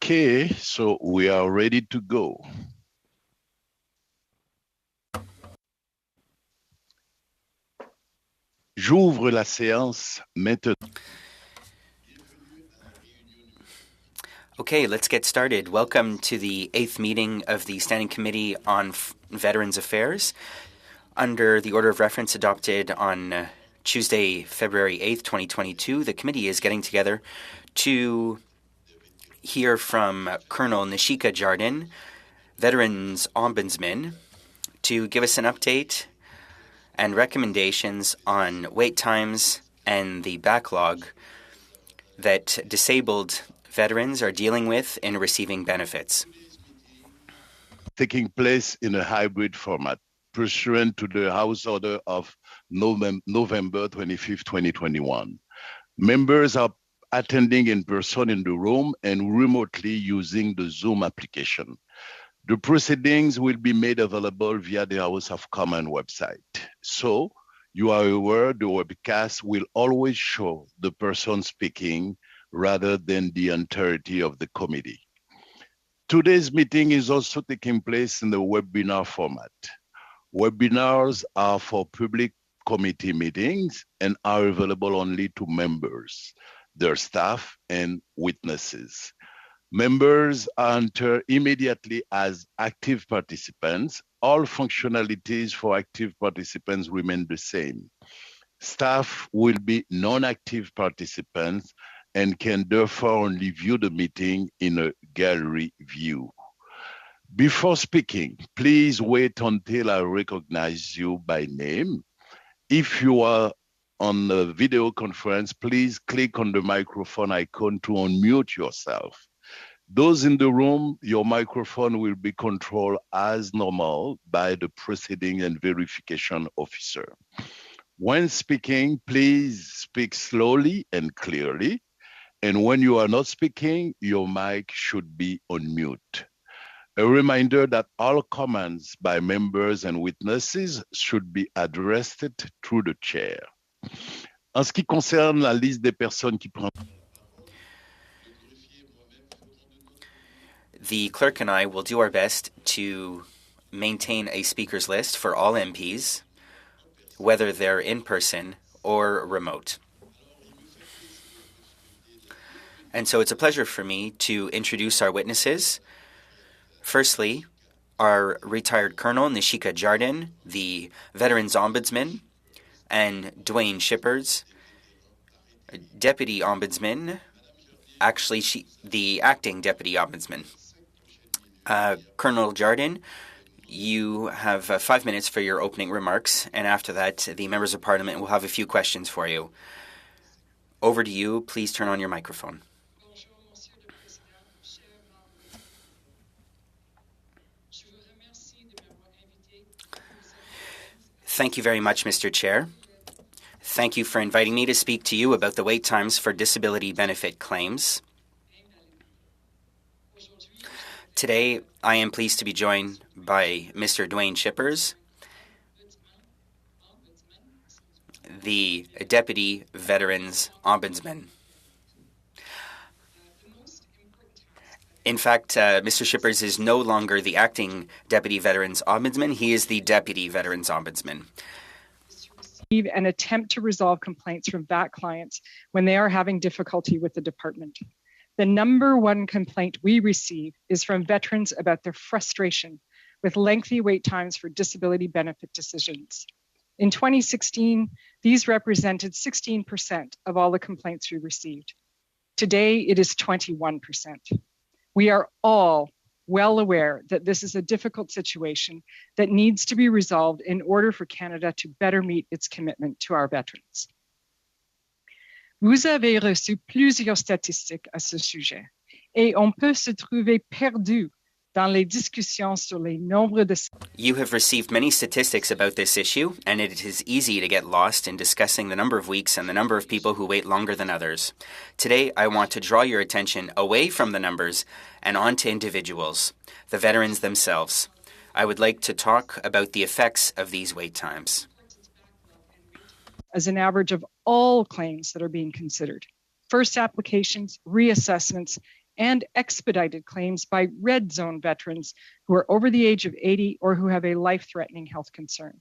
Okay, so we are ready to go. J'ouvre la séance maintenant. Okay, let's get started. Welcome to the 8th meeting of the Standing Committee on Veterans Affairs. Under the order of reference adopted on Tuesday, February 8th, 2022, the committee is getting together to hear from Colonel Nishika Jardin, Veterans Ombudsman, to give us an update and recommendations on wait times and the backlog that disabled veterans are dealing with in receiving benefits. Taking place in a hybrid format, pursuant to the House Order of November 25, 2021. Members are attending in person in the room and remotely using the Zoom application. The proceedings will be made available via the House of Commons website. So you are aware the webcast will always show the person speaking rather than the entirety of the committee. Today's meeting is also taking place in the webinar format. Webinars are for public committee meetings and are available only to members, their staff, and witnesses. Members enter immediately as active participants. All functionalities for active participants remain the same. Staff will be non-active participants and can therefore only view the meeting in a gallery view. Before speaking, please wait until I recognize you by name. If you are on a video conference, please click on the microphone icon to unmute yourself. Those in the room, your microphone will be controlled as normal by the proceeding and verification officer. When speaking, please speak slowly and clearly. And when you are not speaking, your mic should be on mute. A reminder that all comments by members and witnesses should be addressed through the chair. En ce qui concerne la liste des personnes qui prennent... The clerk and I will do our best to maintain a speakers list for all MPs, whether they're in person or remote. And so it's a pleasure for me to introduce our witnesses. Firstly, our retired Colonel Nishika Jardin, the Veterans Ombudsman, and Dwayne Shippers, Deputy Ombudsman, the acting Deputy Ombudsman. Colonel Jardin, you have 5 minutes for your opening remarks, and after that, the members of Parliament will have a few questions for you. Over to you. Please turn on your microphone. Thank you very much, Mr. Chair. Thank you for inviting me to speak to you about the wait times for disability benefit claims. Today, I am pleased to be joined by Mr. Dwayne Shippers, the Deputy Veterans Ombudsman. In fact, Mr. Shippers is no longer the acting Deputy Veterans Ombudsman. He is the Deputy Veterans Ombudsman. And attempt to resolve complaints from VAC clients when they are having difficulty with the department. The number one complaint we receive is from veterans about their frustration with lengthy wait times for disability benefit decisions. In 2016, these represented 16% of all the complaints we received. Today, it is 21%. We are all well aware that this is a difficult situation that needs to be resolved in order for Canada to better meet its commitment to our veterans. Vous avez reçu plusieurs statistiques à ce sujet et on peut se trouver perdu dans les discussions sur les nombres de... You have received many statistics about this issue, and it is easy to get lost in discussing the number of weeks and the number of people who wait longer than others. Today, I want to draw your attention away from the numbers and onto individuals, the veterans themselves. I would like to talk about the effects of these wait times. As an average of all claims that are being considered, first applications, reassessments, and expedited claims by red zone veterans who are over the age of 80 or who have a life-threatening health concern.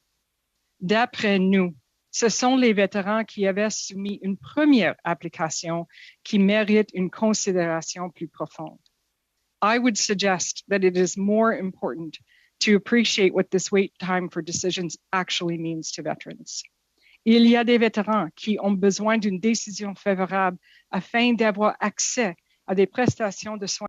D'après nous, ce sont les vétérans qui avaient soumis une première application qui méritent une considération plus profonde. I would suggest that it is more important to appreciate what this wait time for decisions actually means to veterans. Il y a des vétérans qui ont besoin d'une décision favorable afin d'avoir accès à des prestations de soins.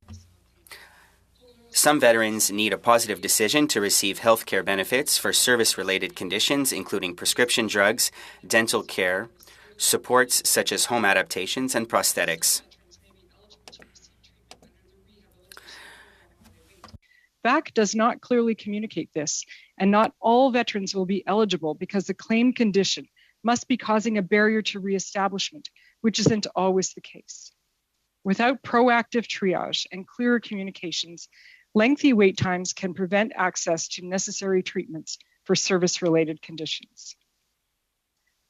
Some veterans need a positive decision to receive health care benefits for service-related conditions, including prescription drugs, dental care, supports such as home adaptations and prosthetics. VAC does not clearly communicate this, and not all veterans will be eligible because the claim condition must be causing a barrier to reestablishment, which isn't always the case. Without proactive triage and clearer communications, lengthy wait times can prevent access to necessary treatments for service-related conditions.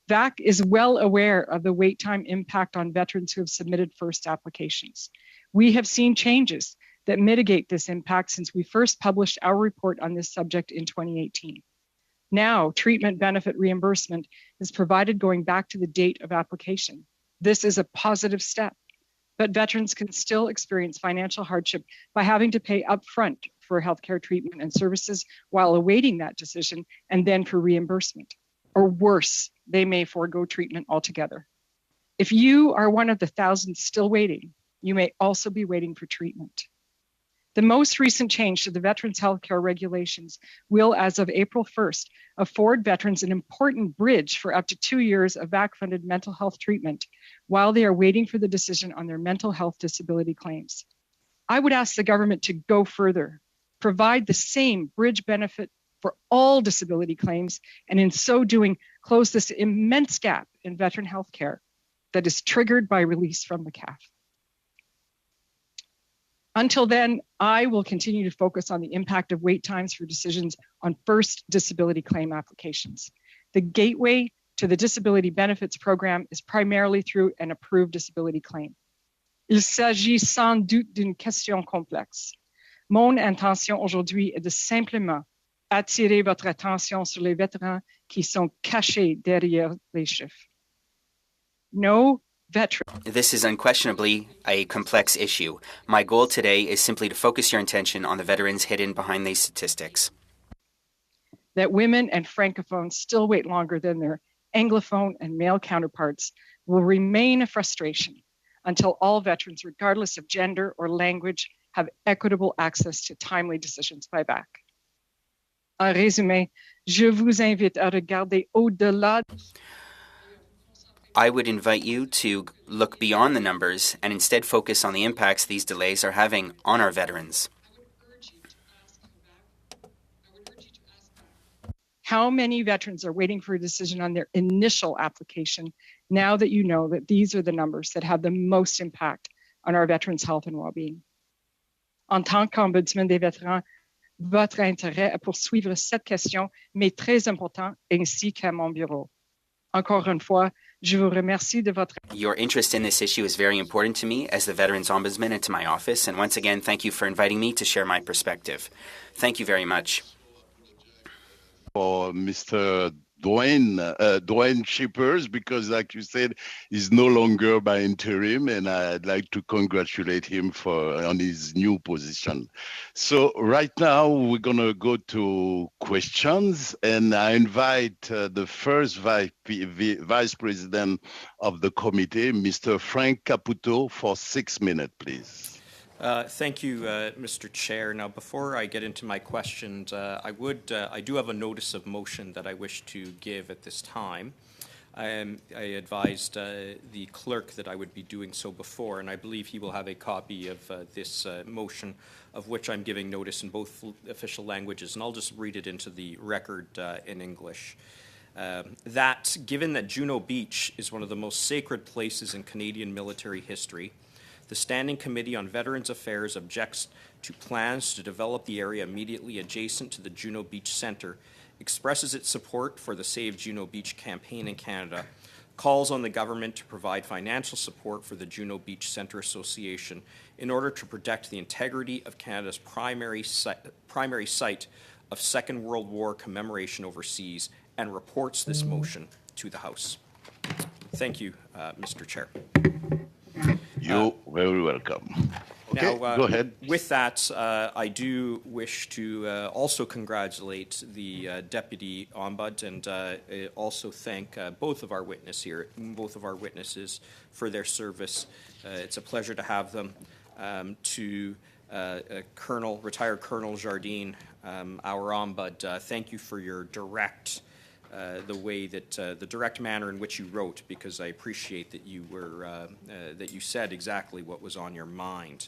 VAC is well aware of the wait time impact on veterans who have submitted first applications. We have seen changes that mitigate this impact since we first published our report on this subject in 2018. Now, treatment benefit reimbursement is provided going back to the date of application. This is a positive step, but veterans can still experience financial hardship by having to pay upfront for healthcare treatment and services while awaiting that decision and then for reimbursement. Or worse, they may forego treatment altogether. If you are one of the thousands still waiting, you may also be waiting for treatment. The most recent change to the Veterans Healthcare Regulations will, as of April 1st, afford veterans an important bridge for up to 2 years of VAC-funded mental health treatment while they are waiting for the decision on their mental health disability claims. I would ask the government to go further, provide the same bridge benefit for all disability claims, and in so doing, close this immense gap in veteran health care that is triggered by release from the CAF. Until then, I will continue to focus on the impact of wait times for decisions on first disability claim applications. The gateway to the disability benefits program is primarily through an approved disability claim. Il s'agit sans doute d'une question complexe. Mon intention aujourd'hui est de simplement attirer votre attention sur les vétérans qui sont cachés derrière les chiffres. No veteran. This is unquestionably a complex issue. My goal today is simply to focus your attention on the veterans hidden behind these statistics. That women and francophones still wait longer than their anglophone and male counterparts will remain a frustration until all veterans, regardless of gender or language, have equitable access to timely decisions by VAC. En résumé, je vous invite à regarder au-delà. I would invite you to look beyond the numbers and instead focus on the impacts these delays are having on our veterans. How many veterans are waiting for a decision on their initial application now that you know that these are the numbers that have the most impact on our veterans' health and well-being? En tant qu'ombudsman des vétérans, votre intérêt à poursuivre cette question m'est très important, ainsi qu'à mon bureau. Encore une fois, je vous remercie de votre... Your interest in this issue is very important to me as the Veterans Ombudsman and to my office, and once again, thank you for inviting me to share my perspective. Thank you very much. For Mr. Dwayne Shippers, because like you said, he's no longer by interim, and I'd like to congratulate him on his new position. So right now we're gonna go to questions, and I invite the first Vice President of the committee, Mr. Frank Caputo, for 6 minutes, please. Thank you, Mr. Chair. Now, before I get into my questions, I do have a notice of motion that I wish to give at this time. I advised the clerk that I would be doing so before, and I believe he will have a copy of this motion, of which I'm giving notice in both official languages, and I'll just read it into the record in English. That, given that Juno Beach is one of the most sacred places in Canadian military history, the Standing Committee on Veterans Affairs objects to plans to develop the area immediately adjacent to the Juno Beach Centre, expresses its support for the Save Juno Beach campaign in Canada, calls on the government to provide financial support for the Juno Beach Centre Association in order to protect the integrity of Canada's primary site of Second World War commemoration overseas, and reports this motion to the House. Thank you, Mr. Chair. You're very welcome. Okay, Now, go ahead. With that, I do wish to also congratulate the Deputy Ombud and also thank both of our witnesses for their service. It's a pleasure to have them. To retired Colonel Jardine, our Ombud, thank you for your direct. The direct manner in which you wrote, because I appreciate that you said exactly what was on your mind.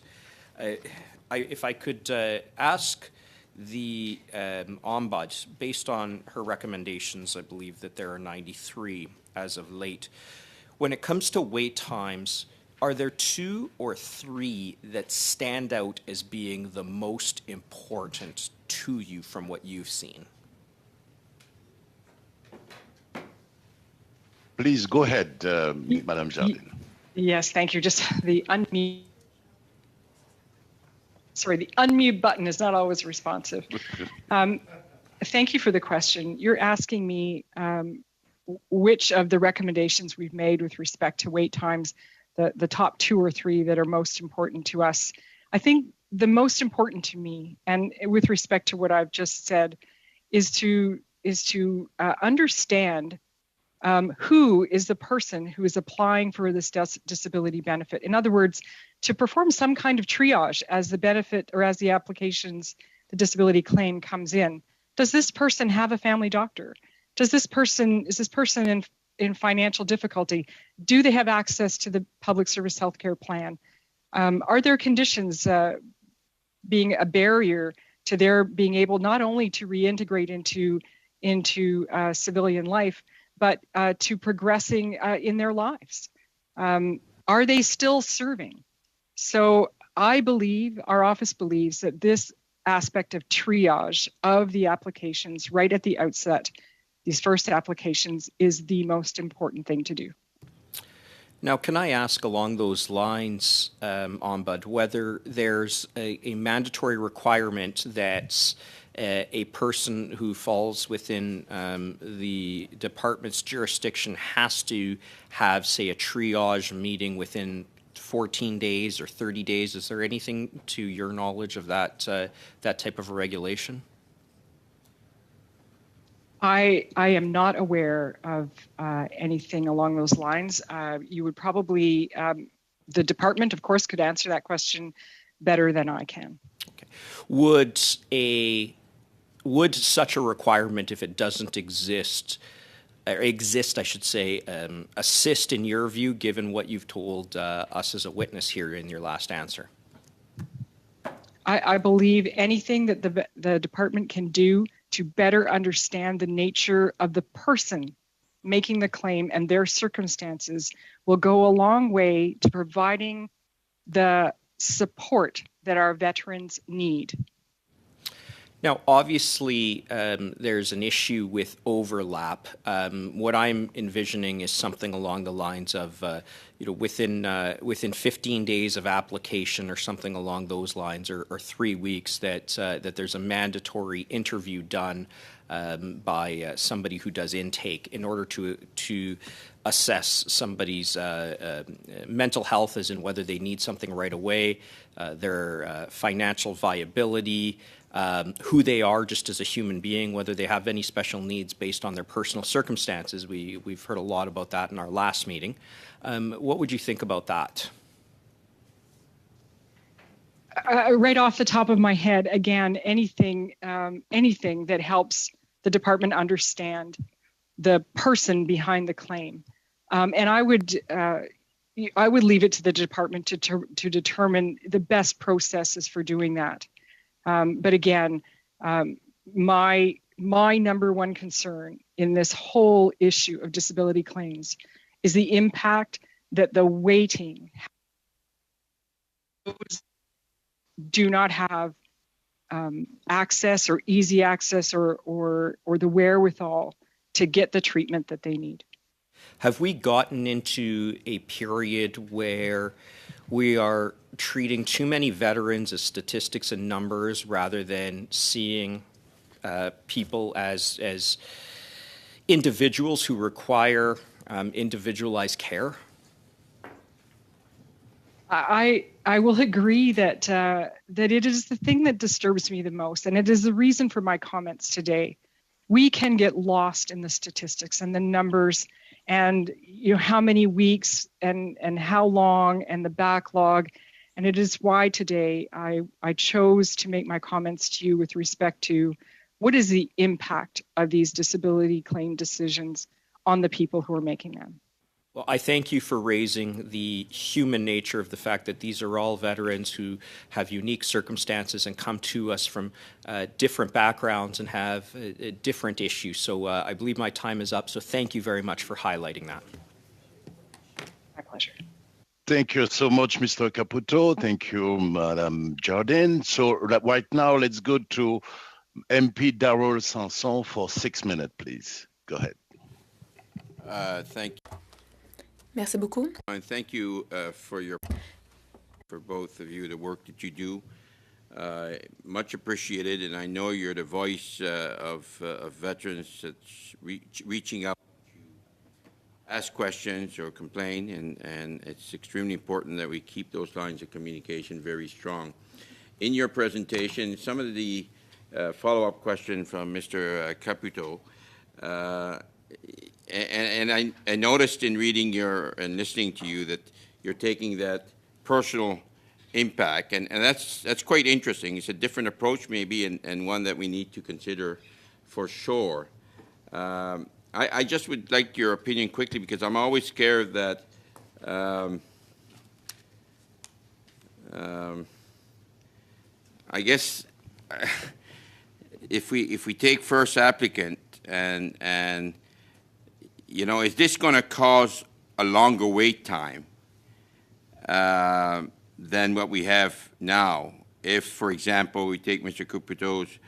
If I could ask the Ombud, based on her recommendations, I believe that there are 93 as of late. When it comes to wait times, are there 2 or 3 that stand out as being the most important to you from what you've seen? Please go ahead, Madam Jardine. Yes, thank you. Just the unmute. Sorry, the unmute button is not always responsive. Thank you for the question. You're asking me which of the recommendations we've made with respect to wait times, the top 2 or 3 that are most important to us. I think the most important to me, and with respect to what I've just said, is to understand who is the person who is applying for this disability benefit. In other words, to perform some kind of triage as the benefit or as the applications, the disability claim comes in. Does this person have a family doctor? Is this person in financial difficulty? Do they have access to the public service healthcare plan? Are there conditions being a barrier to their being able not only to reintegrate into civilian life, but to progressing in their lives? Are they still serving? So I believe, our office believes, that this aspect of triage of the applications right at the outset, these first applications, is the most important thing to do. Now, can I ask along those lines, Ombud, whether there's a mandatory requirement that a person who falls within the department's jurisdiction has to have, say, a triage meeting within 14 days or 30 days? Is there anything to your knowledge of that type of a regulation? I am not aware of anything along those lines. You would probably, the department, of course, could answer that question better than I can. Okay. Would such a requirement, if it doesn't exist, I should say, assist in your view, given what you've told us as a witness here in your last answer? I believe anything that the department can do to better understand the nature of the person making the claim and their circumstances will go a long way to providing the support that our veterans need. Now, obviously, there's an issue with overlap. What I'm envisioning is something along the lines of, within 15 days of application or something along those lines, or 3 weeks, that there's a mandatory interview done by somebody who does intake in order to assess somebody's mental health, as in whether they need something right away, their financial viability, who they are just as a human being, whether they have any special needs based on their personal circumstances. We've heard a lot about that in our last meeting. What would you think about that? Right off the top of my head, again, anything that helps the department understand the person behind the claim, and I would leave it to the department to determine the best processes for doing that. But again, my number one concern in this whole issue of disability claims is the impact that the waiting do not have access or easy access or the wherewithal to get the treatment that they need. Have we gotten into a period where we are treating too many veterans as statistics and numbers rather than seeing people as individuals who require individualized care? I will agree that that it is the thing that disturbs me the most, and it is the reason for my comments today. We can get lost in the statistics and the numbers, and how many weeks and how long and the backlog, and it is why today I chose to make my comments to you with respect to what is the impact of these disability claim decisions on the people who are making them. Well, I thank you for raising the human nature of the fact that these are all veterans who have unique circumstances and come to us from different backgrounds and have different issues. So I believe my time is up. So thank you very much for highlighting that. My pleasure. Thank you so much, Mr. Caputo. Thank you, Madam Jardine. So right now, let's go to MP Darrell Sanson for 6 minutes, please. Go ahead. Thank you. Merci beaucoup. And thank you for both of you, the work that you do. Much appreciated, and I know you're the voice of veterans that's reaching out to ask questions or complain, and it's extremely important that we keep those lines of communication very strong. In your presentation, some of the follow-up question from Mr. Caputo, and I noticed in reading and listening to you that you're taking that personal impact, and that's quite interesting. It's a different approach maybe, and one that we need to consider for sure. I just would like your opinion quickly, because I'm always scared that I guess if we take first applicant and is this going to cause a longer wait time than what we have now? If, for example, we take Mr. Caputo's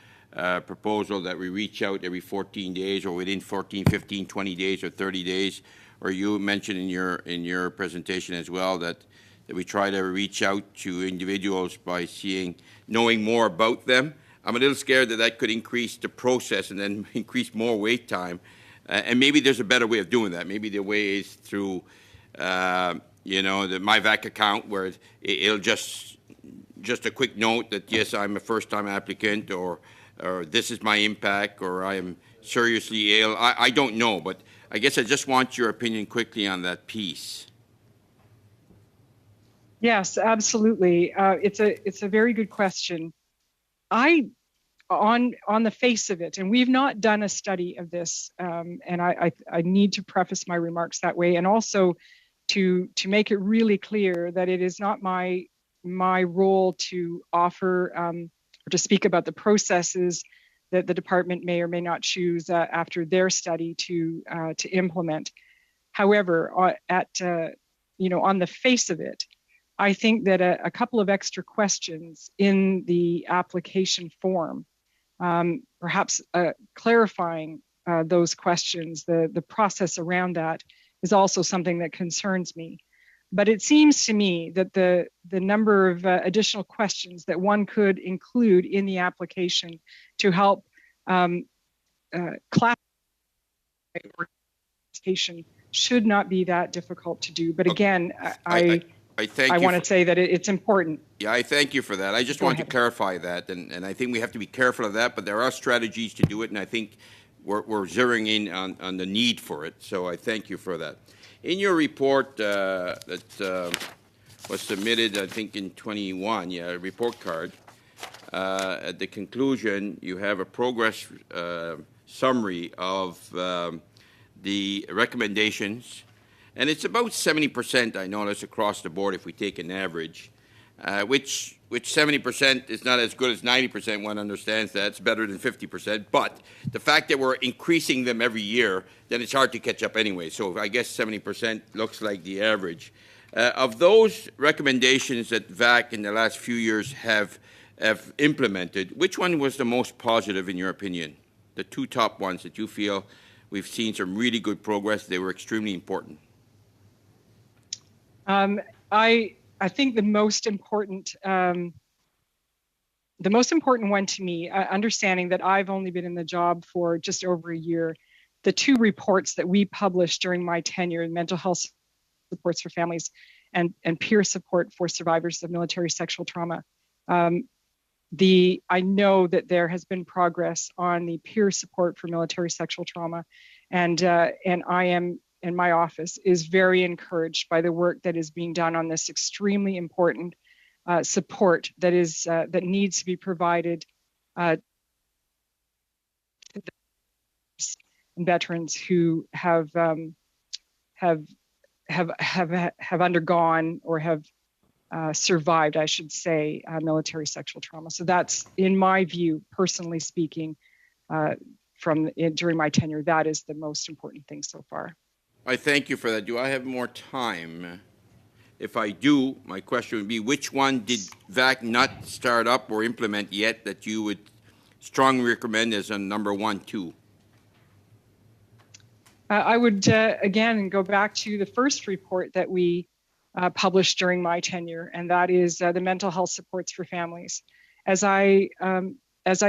proposal that we reach out every 14 days or within 14, 15, 20 days or 30 days, or you mentioned in your presentation as well that we try to reach out to individuals by knowing more about them. I'm a little scared that could increase the process and then increase more wait time. And maybe there's a better way of doing that. Maybe the way is through, the MyVac account, where it'll just a quick note that, yes, I'm a first-time applicant, or this is my impact, or I am seriously ill. I don't know, but I guess I just want your opinion quickly on that piece. Yes, absolutely. It's a very good question. On the face of it, and we've not done a study of this, and I need to preface my remarks that way, and also to make it really clear that it is not my role to offer or to speak about the processes that the department may or may not choose after their study to implement. However, on the face of it, I think that a couple of extra questions in the application form, perhaps clarifying those questions, the process around that, is also something that concerns me. But it seems to me that the number of additional questions that one could include in the application to help classify organization should not be that difficult to do. But again, I want to say that it's important. Yeah, I thank you for that. I just want to clarify that, and I think we have to be careful of that, but there are strategies to do it, and I think we're zeroing in on the need for it, so I thank you for that. In your report that was submitted, I think, in 21, a report card, at the conclusion, you have a progress summary of the recommendations, and it's about 70%, I notice, across the board if we take an average, which 70% is not as good as 90%. One understands that. It's better than 50%. But the fact that we're increasing them every year, then it's hard to catch up anyway. So I guess 70% looks like the average. Of those recommendations that VAC in the last few years have implemented, which one was the most positive in your opinion? The two top ones that you feel we've seen some really good progress. They were extremely important. I think the most important one to me, understanding that I've only been in the job for just over a year, the two reports that we published during my tenure in mental health supports for families and peer support for survivors of military sexual trauma. I know that there has been progress on the peer support for military sexual trauma, and I am, in my office, is very encouraged by the work that is being done on this extremely important support that needs to be provided to the veterans who have undergone or have survived, I should say, military sexual trauma. So that's, in my view, personally speaking, during my tenure, that is the most important thing so far. I thank you for that. Do I have more time? If I do, my question would be, which one did VAC not start up or implement yet that you would strongly recommend as a number 1, 2? I would, again, go back to the first report that we published during my tenure, and that is the mental health supports for families. As I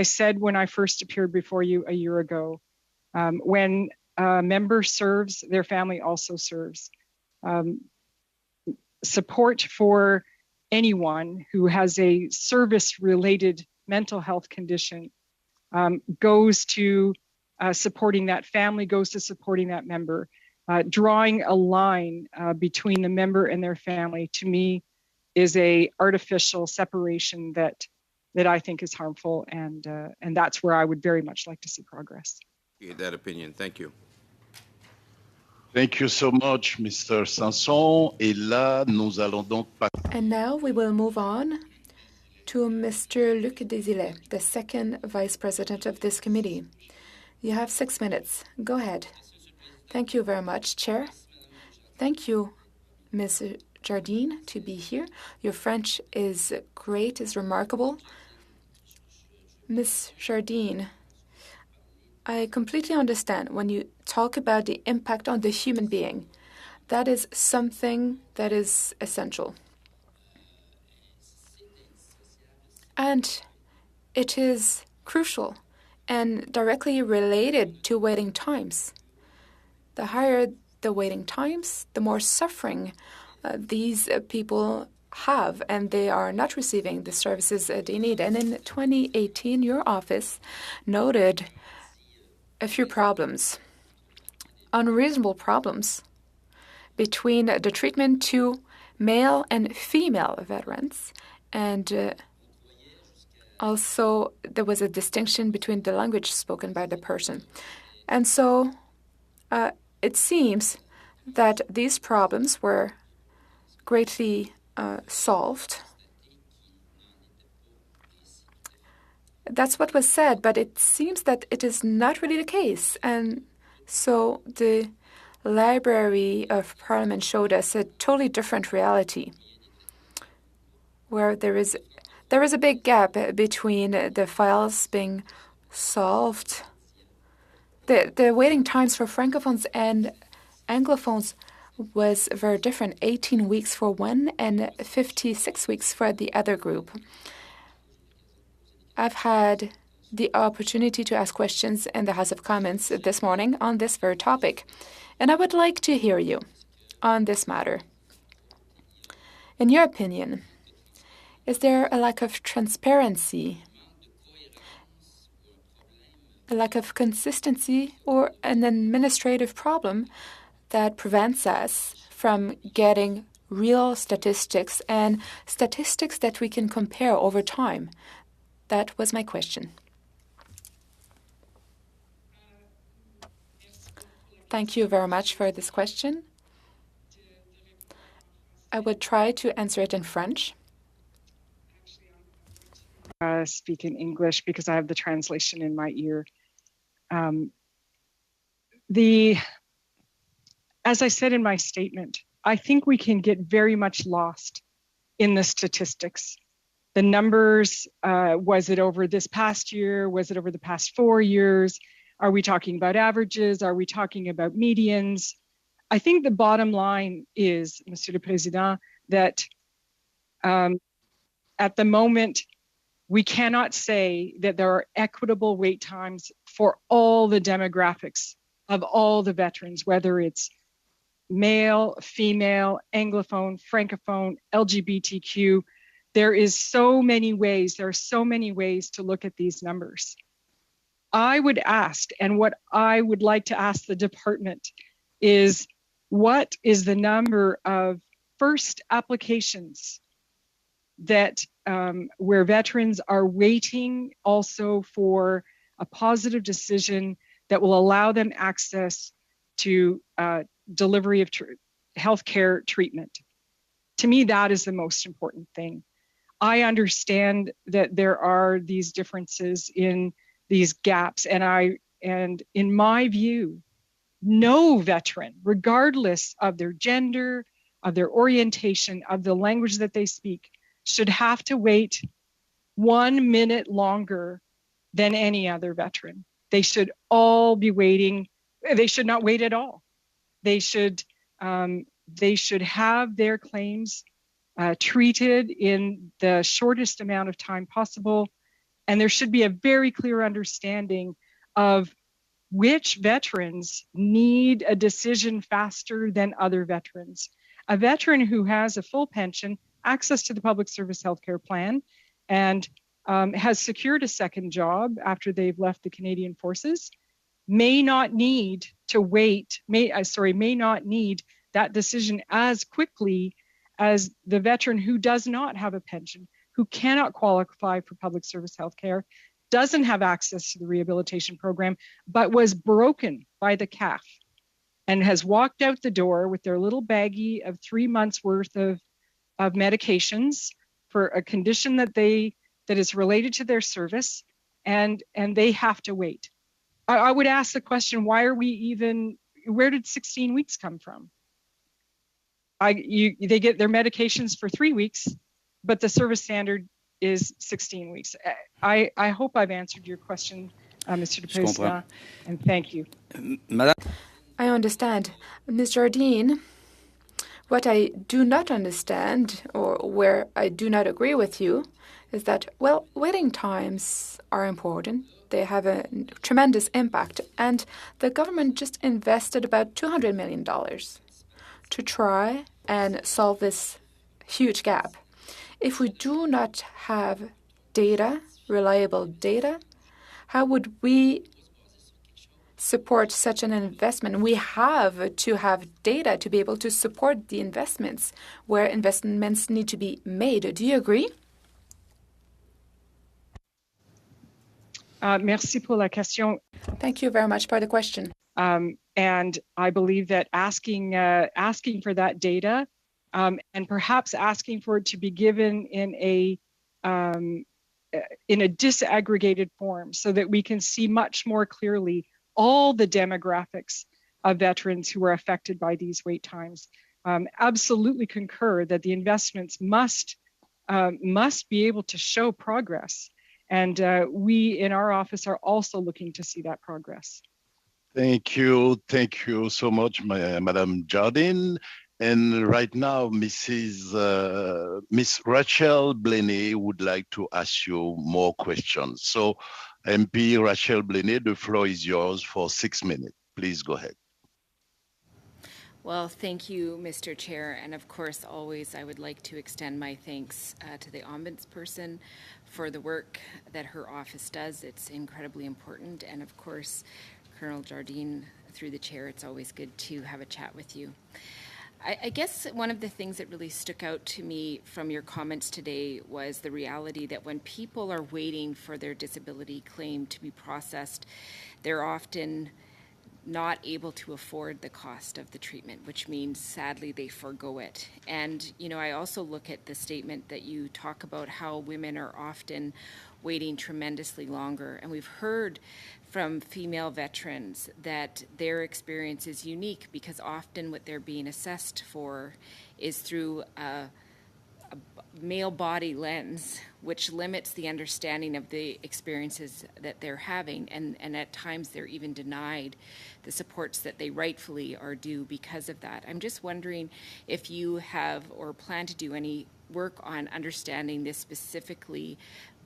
said when I first appeared before you a year ago, when a member serves, their family also serves. Support for anyone who has a service-related mental health condition goes to supporting that family, goes to supporting that member. Drawing a line between the member and their family, to me, is a artificial separation that I think is harmful, and that's where I would very much like to see progress. That opinion. Thank you. Thank you so much, Mr. Sanson. Et là, nous allons donc And now we will move on to Mr. Luc Desilets, the second vice president of this committee. You have 6 minutes. Go ahead. Thank you very much, Chair. Thank you, Ms. Jardine, to be here. Your French is great, is remarkable. Ms. Jardine, I completely understand when you talk about the impact on the human being. That is something that is essential. And it is crucial and directly related to waiting times. The higher the waiting times, the more suffering these people have, and they are not receiving the services they need. And in 2018, your office noted a few problems, unreasonable problems between the treatment to male and female veterans. And also there was a distinction between the language spoken by the person. And so it seems that these problems were greatly solved. That's what was said, but it seems that it is not really the case. And so the Library of Parliament showed us a totally different reality, where there is a big gap between the files being solved. The waiting times for Francophones and Anglophones was very different, 18 weeks for one and 56 weeks for the other group. I've had the opportunity to ask questions in the House of Commons this morning on this very topic, and I would like to hear you on this matter. In your opinion, is there a lack of transparency, a lack of consistency, or an administrative problem that prevents us from getting real statistics and statistics that we can compare over time? That was my question. Thank you very much for this question. I would try to answer it in French. Speak in English because I have the translation in my ear. As I said in my statement, I think we can get very much lost in the statistics. The numbers, was it over this past year? Was it over the past 4 years? Are we talking about averages? Are we talking about medians? I think the bottom line is, Monsieur le Président, that at the moment, we cannot say that there are equitable wait times for all the demographics of all the veterans, whether it's male, female, Anglophone, Francophone, LGBTQ. There are so many ways to look at these numbers. I would ask, and what I would like to ask the department is, what is the number of first applications that where veterans are waiting also for a positive decision that will allow them access to delivery of healthcare treatment? To me, that is the most important thing. I understand that there are these differences in these gaps, and in my view, no veteran, regardless of their gender, of their orientation, of the language that they speak, should have to wait 1 minute longer than any other veteran. They should all be waiting. They should not wait at all. They should have their claims treated in the shortest amount of time possible. And there should be a very clear understanding of which veterans need a decision faster than other veterans. A veteran who has a full pension, access to the public service healthcare plan, and has secured a second job after they've left the Canadian Forces may not need to wait, may not need that decision as quickly as the veteran who does not have a pension, who cannot qualify for public service healthcare, doesn't have access to the rehabilitation program, but was broken by the CAF and has walked out the door with their little baggie of 3 months worth of medications for a condition that is related to their service, and they have to wait. I would ask the question, where did 16 weeks come from? They get their medications for 3 weeks, but the service standard is 16 weeks. I hope I've answered your question, Mr. le Président, and thank you. I understand. Ms. Jardine, what I do not understand, or where I do not agree with you, is that, well, waiting times are important. They have a tremendous impact, and the government just invested about $200 million to try and solve this huge gap. If we do not have data, reliable data, how would we support such an investment? We have to have data to be able to support the investments where investments need to be made. Do you agree? Merci pour la question. Thank you very much for the question. And I believe that asking for that data and perhaps asking for it to be given in a disaggregated form so that we can see much more clearly all the demographics of veterans who are affected by these wait times. Absolutely concur that the investments must be able to show progress. And we in our office are also looking to see that progress. Thank you so much, Madam Jardine. And right now, Miss Rachel Blenay would like to ask you more questions. So, MP Rachel Blenay, the floor is yours for 6 minutes. Please go ahead. Well, thank you, Mr. Chair. And of course, always I would like to extend my thanks to the ombudsperson for the work that her office does. It's incredibly important. And of course, Colonel Jardine, through the chair, it's always good to have a chat with you. I guess one of the things that really stuck out to me from your comments today was the reality that when people are waiting for their disability claim to be processed, they're often not able to afford the cost of the treatment, which means sadly they forgo it. And, you know, I also look at the statement that you talk about how women are often waiting tremendously longer. And we've heard from female veterans that their experience is unique because often what they're being assessed for is through a male body lens, which limits the understanding of the experiences that they're having, and at times they're even denied the supports that they rightfully are due because of that. I'm just wondering if you have or plan to do any work on understanding this specifically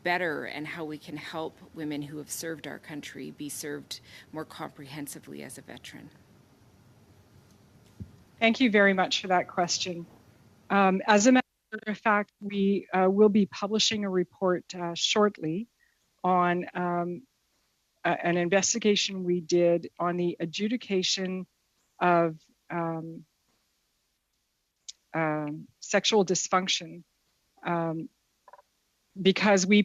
better, and how we can help women who have served our country be served more comprehensively as a veteran. Thank you very much for that question. As a matter of fact, we will be publishing a report shortly on an investigation we did on the adjudication of sexual dysfunction, because we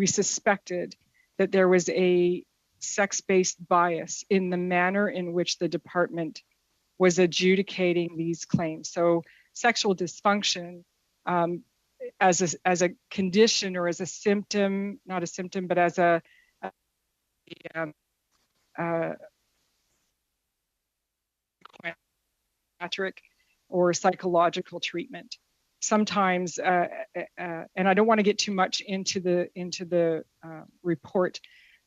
suspected that there was a sex-based bias in the manner in which the department was adjudicating these claims. So sexual dysfunction as a condition, or as a symptom, not a symptom, but as a psychiatric or psychological treatment. Sometimes, and I don't want to get too much into the report,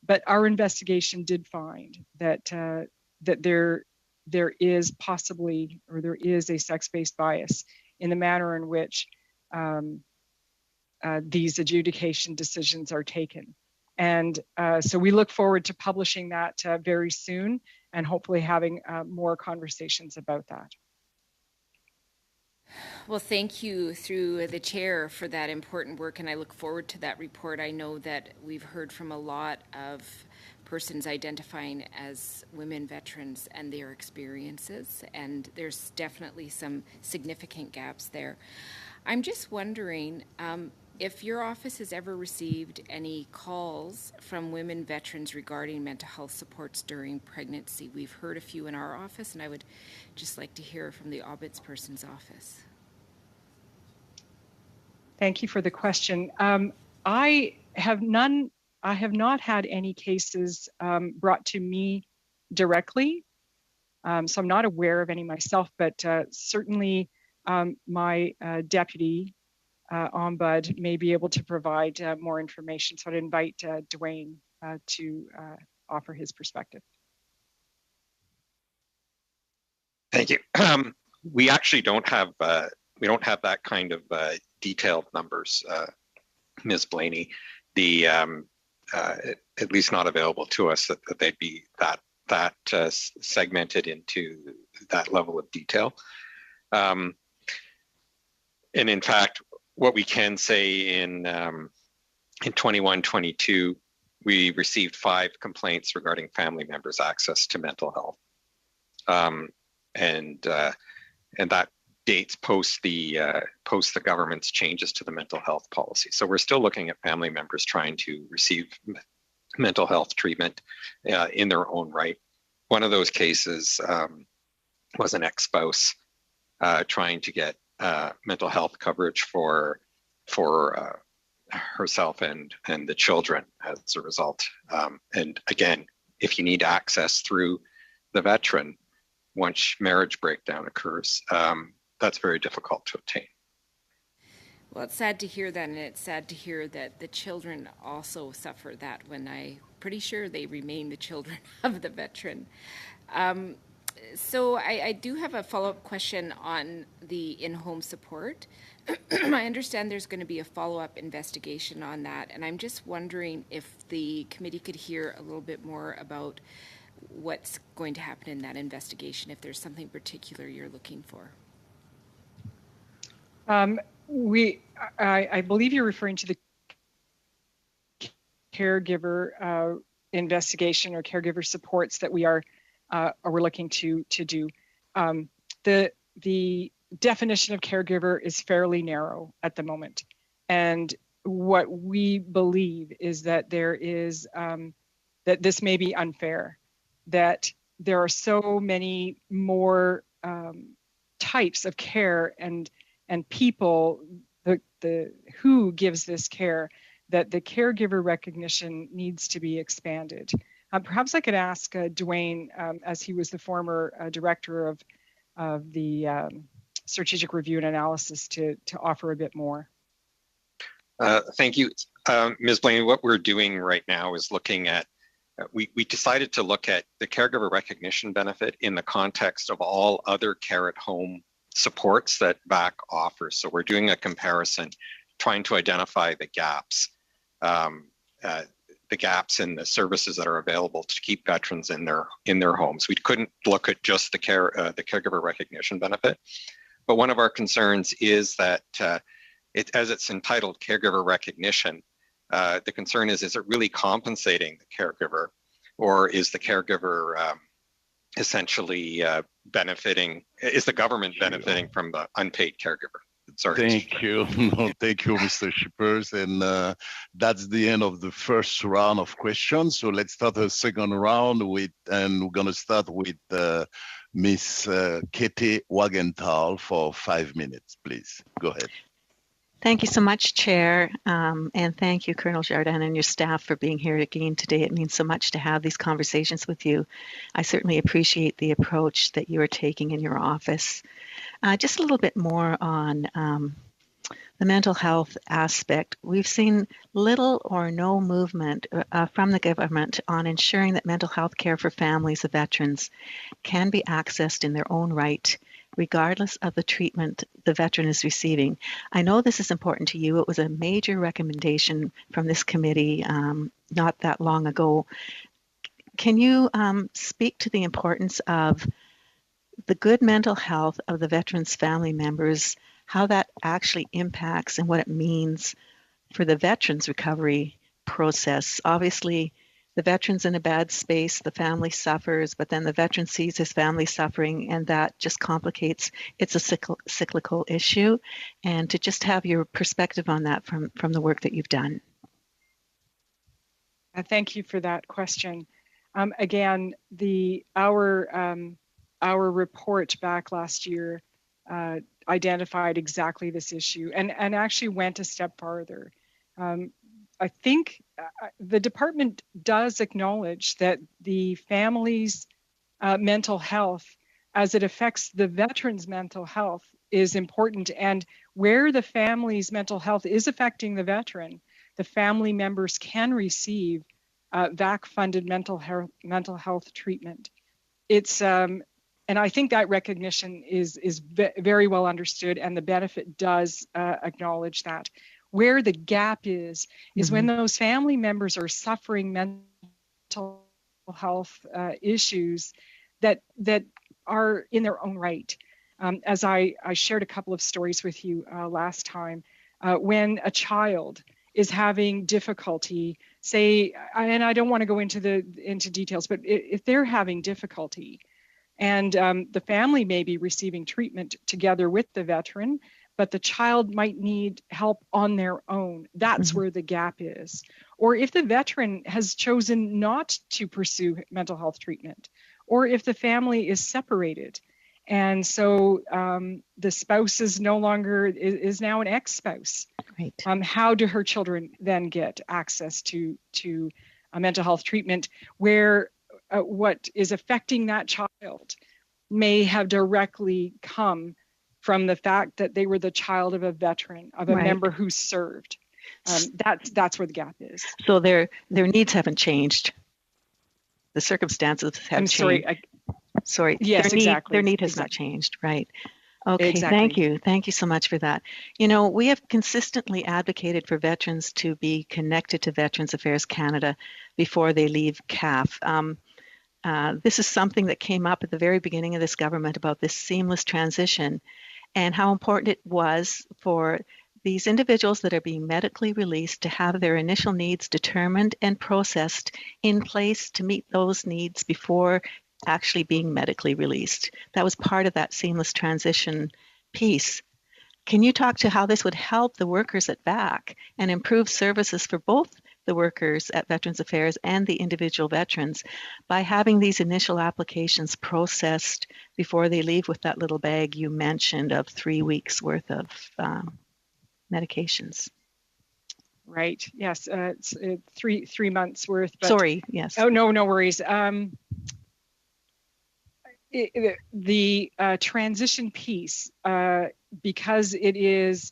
but our investigation did find that that there is possibly, or there is a sex-based bias in the manner in which these adjudication decisions are taken. And so we look forward to publishing that very soon, and hopefully having more conversations about that. Well, thank you through the chair for that important work, and I look forward to that report. I know that we've heard from a lot of persons identifying as women veterans and their experiences, and there's definitely some significant gaps there. I'm just wondering if your office has ever received any calls from women veterans regarding mental health supports during pregnancy. We've heard a few in our office, and I would just like to hear from the ombudsperson's office. Thank you for the question. I have not had any cases brought to me directly, so I'm not aware of any myself, but certainly my deputy ombud may be able to provide more information. So I'd invite Dwayne to offer his perspective. Thank you. We actually don't have that kind of detailed numbers, Ms. Blaney. The at least not available to us that they'd be that segmented into that level of detail. And in fact, what we can say in 21-22, we received 5 complaints regarding family members' access to mental health, and that dates post the government's changes to the mental health policy. So we're still looking at family members trying to receive mental health treatment in their own right. One of those cases was an ex-spouse trying to get mental health coverage for herself and the children as a result. And again, if you need access through the veteran, once marriage breakdown occurs, that's very difficult to obtain. Well, it's sad to hear that, and it's sad to hear that the children also suffer that, when I'm pretty sure they remain the children of the veteran. So I do have a follow-up question on the in-home support. I understand there's going to be a follow-up investigation on that, and I'm just wondering if the committee could hear a little bit more about what's going to happen in that investigation, if there's something particular you're looking for. I believe you're referring to the caregiver investigation or caregiver supports that we're looking to do. The definition of caregiver is fairly narrow at the moment, and what we believe is that there is that this may be unfair, that there are so many more types of care and people, the who gives this care, that the caregiver recognition needs to be expanded. Perhaps I could ask Dwayne, as he was the former director of the strategic review and analysis to offer a bit more. Thank you. Ms. Blaney, what we're doing right now is looking at, we decided to look at the caregiver recognition benefit in the context of all other care at home supports that VAC offers. So we're doing a comparison, trying to identify the gaps in the services that are available to keep veterans in their homes. We couldn't look at just the caregiver recognition benefit, but one of our concerns is that as it's entitled caregiver recognition, the concern is it really compensating the caregiver, or is the caregiver essentially benefiting, is the government benefiting from the unpaid caregiver? Sorry. Thank you. No, thank you, Mr. Shippers. And that's the end of the first round of questions. So let's start the second round and we're going to start with Miss Katie Wagenthal for 5 minutes, please. Go ahead. Thank you so much, Chair, and thank you, Colonel Jardin and your staff for being here again today. It means so much to have these conversations with you. I certainly appreciate the approach that you are taking in your office. Just a little bit more on the mental health aspect. We've seen little or no movement from the government on ensuring that mental health care for families of veterans can be accessed in their own right, regardless of the treatment the veteran is receiving. I know this is important to you. It was a major recommendation from this committee not that long ago. Can you speak to the importance of the good mental health of the veterans' family members, how that actually impacts and what it means for the veterans' recovery process? Obviously, the veteran's in a bad space, the family suffers, but then the veteran sees his family suffering, and that just complicates. It's a cyclical issue. And to just have your perspective on that from the work that you've done. Thank you for that question. Again, our report back last year identified exactly this issue and actually went a step farther. I think the department does acknowledge that the family's mental health, as it affects the veteran's mental health, is important. And where the family's mental health is affecting the veteran, the family members can receive VAC-funded mental health treatment. It's and I think that recognition is very well understood, and the benefit does acknowledge that. Where the gap is when those family members are suffering mental health issues that are in their own right. As I shared a couple of stories with you last time, when a child is having difficulty, say, and I don't want to go into details, but if they're having difficulty, and the family may be receiving treatment together with the veteran, but the child might need help on their own. That's where the gap is. Or if the veteran has chosen not to pursue mental health treatment, or if the family is separated, and so the spouse is no longer, is now an ex-spouse. Right. How do her children then get access to mental health treatment where what is affecting that child may have directly come from the fact that they were the child of a veteran, of a member who served? That's where the gap is. So their needs haven't changed. The circumstances have changed. Sorry. Yes, exactly. Their need has not changed, right? Okay, exactly. Thank you so much for that. You know, we have consistently advocated for veterans to be connected to Veterans Affairs Canada before they leave CAF. This is something that came up at the very beginning of this government about this seamless transition and how important it was for these individuals that are being medically released to have their initial needs determined and processed in place to meet those needs before actually being medically released. That was part of that seamless transition piece. Can you talk to how this would help the workers at VAC and improve services for both the workers at Veterans Affairs and the individual veterans by having these initial applications processed before they leave with that little bag you mentioned of 3 weeks worth of medications? Right. Yes. It's 3 months worth. But, Sorry. Yes. Oh, no worries. the transition piece, because it is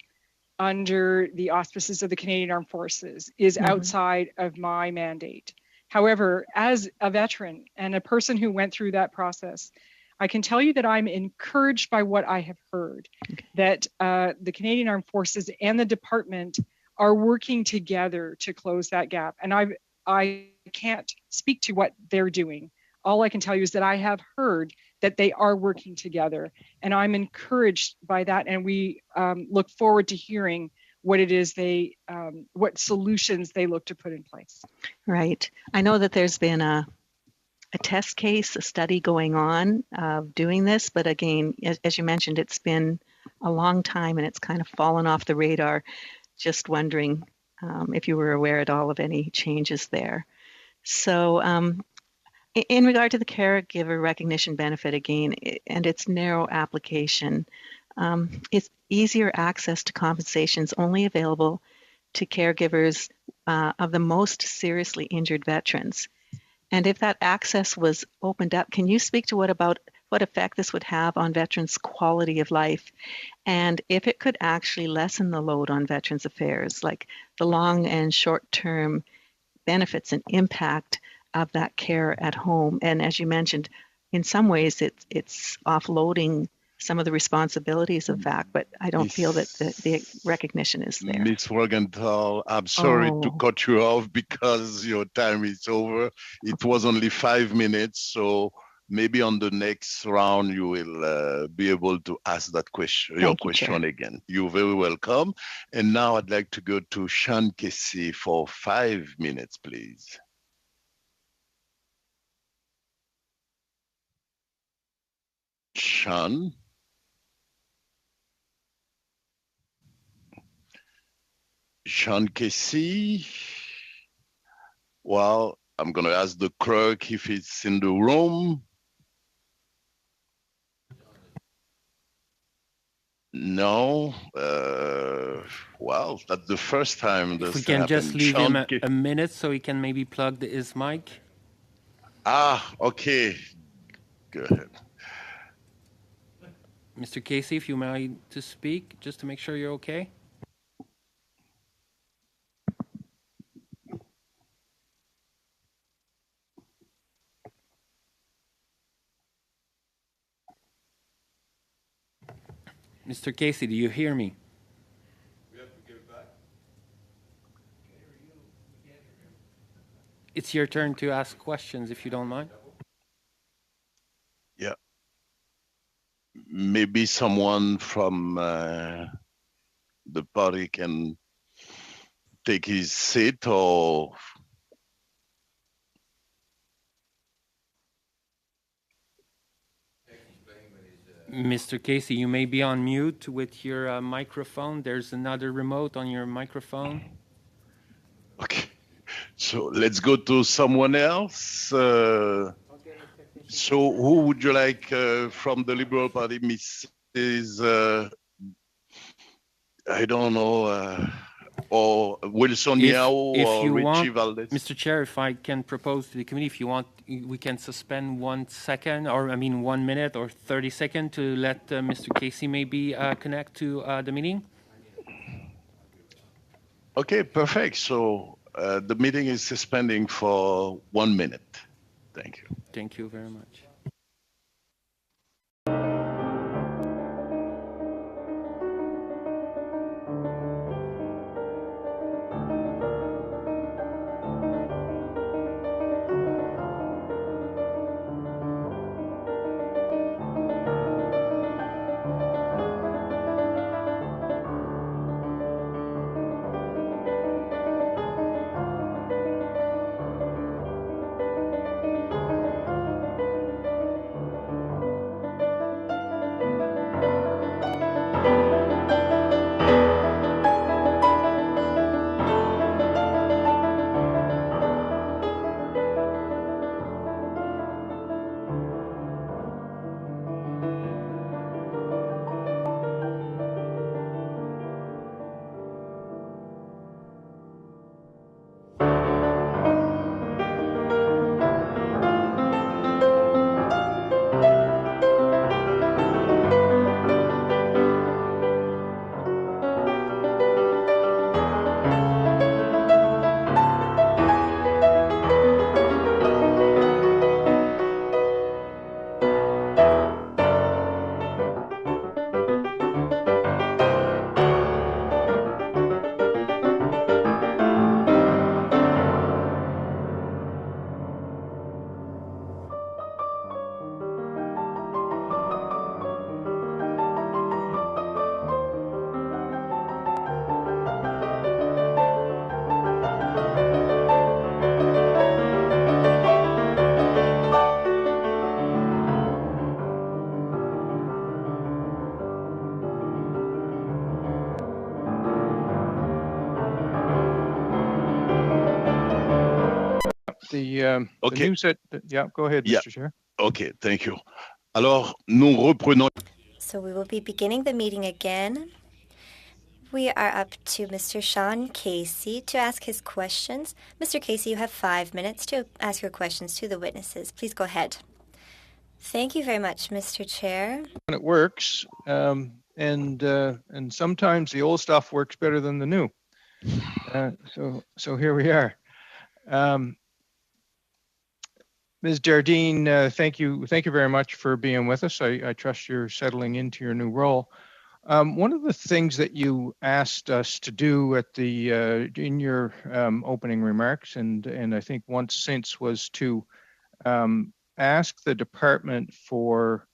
under the auspices of the Canadian Armed Forces, is outside of my mandate. However, as a veteran and a person who went through that process, I can tell you that I'm encouraged by what I have heard, that the Canadian Armed Forces and the department are working together to close that gap. And I can't speak to what they're doing. All I can tell you is that I have heard that they are working together, and I'm encouraged by that. And we look forward to hearing what it is what solutions they look to put in place. Right. I know that there's been a test case, a study going on of doing this, but again, as you mentioned, it's been a long time and it's kind of fallen off the radar. Just wondering if you were aware at all of any changes there. So in regard to the caregiver recognition benefit again, and its narrow application, it's easier access to compensations only available to caregivers of the most seriously injured veterans. And if that access was opened up, can you speak to what effect this would have on veterans' quality of life, and if it could actually lessen the load on Veterans Affairs, like the long and short-term benefits and impact of that care at home? And as you mentioned, in some ways it's offloading some of the responsibilities of VAC, but I don't feel that the recognition is there. Ms. Morgenthau, I'm sorry to cut you off because your time is over. It was only 5 minutes, so maybe on the next round you will be able to ask that question, your question again. You're very welcome. And now I'd like to go to Sean Casey for 5 minutes, please. Sean? Sean Casey? Well, I'm going to ask the clerk if it's in the room. No. Well, that's the first time this If we can happened. just leave him a minute so he can maybe plug his mic. Okay. Go ahead. Mr. Casey, if you may to speak, just to make sure you're okay. Mr. Casey, do you hear me? We have to give it back. It's your turn to ask questions, if you don't mind. Yeah. Maybe someone from the party can take his seat, or Mr. Casey, you may be on mute with your microphone. There's another remote on your microphone. Okay, so let's go to someone else. So who would you like from the Liberal Party, Mrs. I don't know, or Wilson Yao or Richie Valdez? Mr. Chair, if I can propose to the committee, if you want, we can suspend 1 second, or 1 minute or 30 seconds to let Mr. Casey maybe connect to the meeting. Okay, perfect. So the meeting is suspending for 1 minute. Thank you. Thank you very much. the Okay. new set. Yeah, go ahead, Yeah. Mr. Chair. Okay, thank you. Alors, nous reprenons. So we will be beginning the meeting again. We are up to Mr. Sean Casey to ask his questions. Mr. Casey, you have 5 minutes to ask your questions to the witnesses. Please go ahead. Thank you very much, Mr. Chair. When it works, and sometimes the old stuff works better than the new. So here we are. Ms. Jardine, thank you very much for being with us. I trust you're settling into your new role. One of the things that you asked us to do at the in your opening remarks, and I think once since, was to ask the department for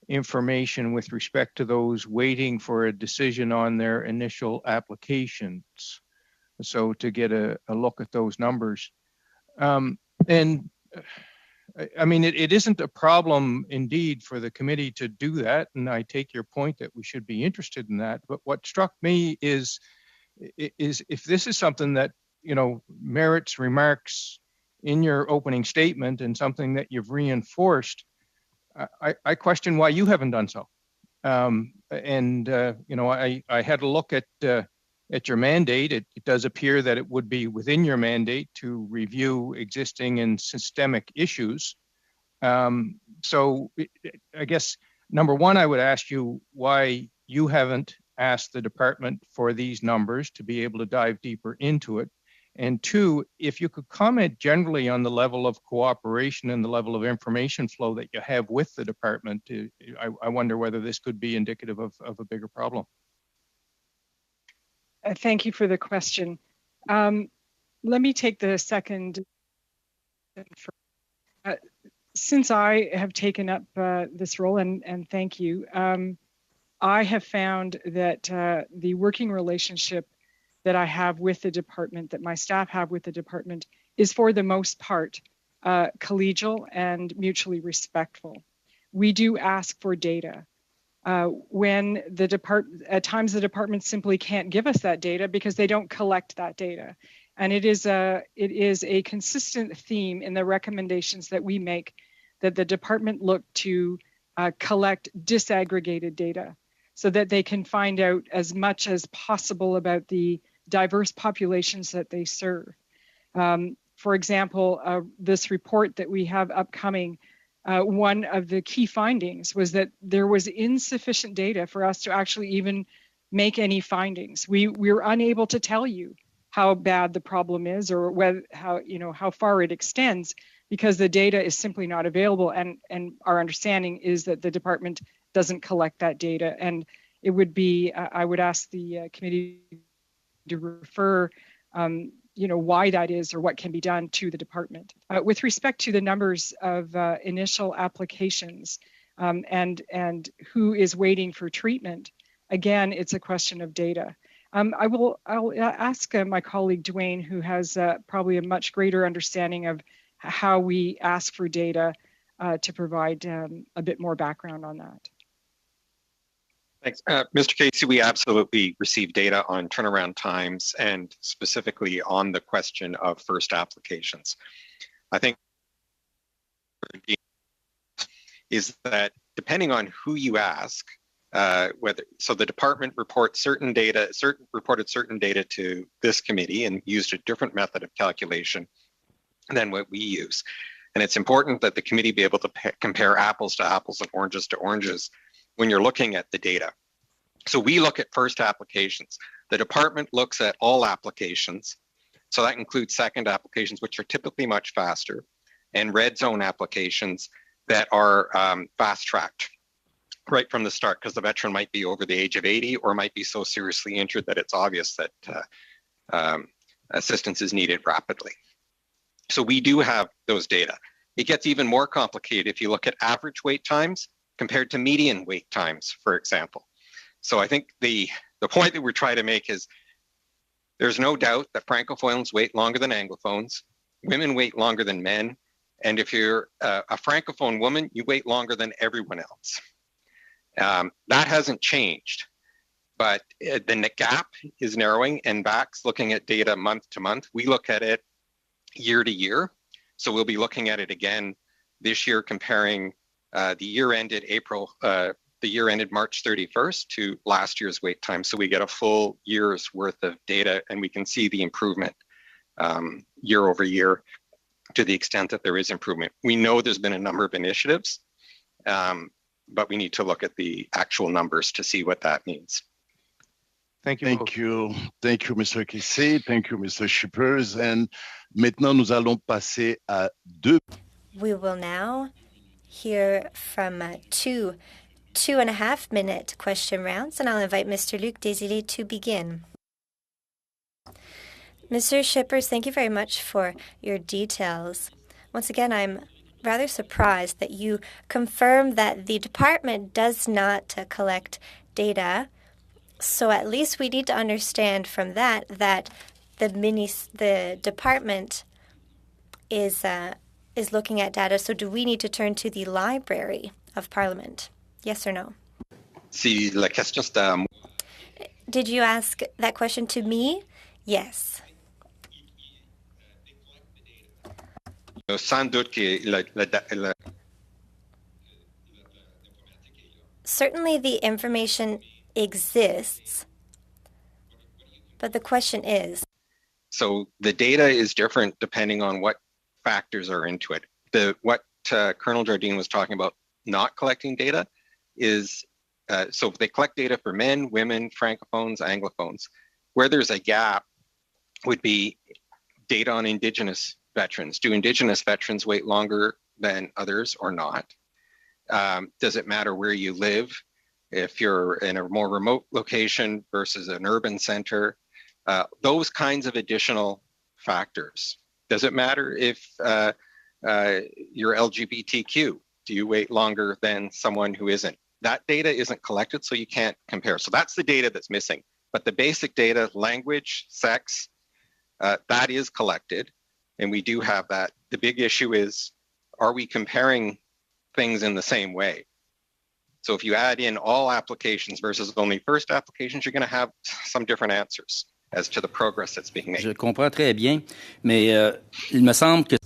information with respect to those waiting for a decision on their initial applications. So to get a look at those numbers. And I mean, it isn't a problem indeed for the committee to do that. And I take your point that we should be interested in that. But what struck me is if this is something that, you know, merits remarks in your opening statement and something that you've reinforced, I question why you haven't done so. You know, I had a look at your mandate. It does appear that it would be within your mandate to review existing and systemic issues. So I guess, number one, I would ask you why you haven't asked the department for these numbers to be able to dive deeper into it. And two, if you could comment generally on the level of cooperation and the level of information flow that you have with the department. I wonder whether this could be indicative of a bigger problem. Thank you for the question. Let me take the second. Since I have taken up this role, and thank you, I have found that the working relationship that I have with the department, that my staff have with the department, is for the most part collegial and mutually respectful. We do ask for data. When at times the department simply can't give us that data because they don't collect that data. And it is a consistent theme in the recommendations that we make, that the department look to collect disaggregated data so that they can find out as much as possible about the diverse populations that they serve. For example, this report that we have upcoming, one of the key findings was that there was insufficient data for us to actually even make any findings. We're unable to tell you how bad the problem is or whether, how far it extends, because the data is simply not available. And our understanding is that the department doesn't collect that data. And it would be, I would ask the committee to refer why that is or what can be done to the department. With respect to the numbers of initial applications and who is waiting for treatment, again, it's a question of data. I'll ask my colleague Dwayne, who has probably a much greater understanding of how we ask for data, to provide a bit more background on that. Thanks. Mr. Casey, we absolutely receive data on turnaround times and specifically on the question of first applications. I think is that depending on who you ask, the department reported certain data to this committee and used a different method of calculation than what we use. And it's important that the committee be able to compare apples to apples and oranges to oranges when you're looking at the data. So we look at first applications. The department looks at all applications. So that includes second applications, which are typically much faster, and red zone applications that are fast-tracked right from the start, because the veteran might be over the age of 80 or might be so seriously injured that it's obvious that assistance is needed rapidly. So we do have those data. It gets even more complicated if you look at average wait times compared to median wait times, for example. So I think the point that we're trying to make is there's no doubt that Francophones wait longer than Anglophones, women wait longer than men, and if you're a Francophone woman, you wait longer than everyone else. That hasn't changed, but the gap is narrowing, and VAC's looking at data month to month. We look at it year to year. So we'll be looking at it again this year, comparing the year ended March 31st to last year's wait time. So we get a full year's worth of data and we can see the improvement year over year to the extent that there is improvement. We know there's been a number of initiatives, but we need to look at the actual numbers to see what that means. Thank you. Thank you. Thank you, Mr. Casey. Thank you, Mr. Shippers. And maintenant, nous allons passer à deux. We will now hear from two 2.5-minute question rounds, and I'll invite Mr. Luc Desilets to begin. Mr. Shippers, thank you very much for your details. Once again, I'm rather surprised that you confirm that the department does not collect data. So at least we need to understand from that the department is looking at data. So do we need to turn to the Library of Parliament? Yes or no? Si la question c'est à moi. Did you ask that question to me? Yes. Sans doute que Certainly the information exists, but the question is. So the data is different depending on what factors are into it. What Colonel Jardine was talking about, not collecting data, is so if they collect data for men, women, francophones, anglophones. Where there's a gap would be data on Indigenous veterans. Do Indigenous veterans wait longer than others or not? Does it matter where you live? If you're in a more remote location versus an urban center, those kinds of additional factors. Does it matter if you're LGBTQ? Do you wait longer than someone who isn't? That data isn't collected, so you can't compare. So that's the data that's missing. But the basic data, language, sex, that is collected, and we do have that. The big issue is, are we comparing things in the same way? So if you add in all applications versus only first applications, you're going to have some different answers as to the progress that's being made. Je comprends très bien, mais il me semble que.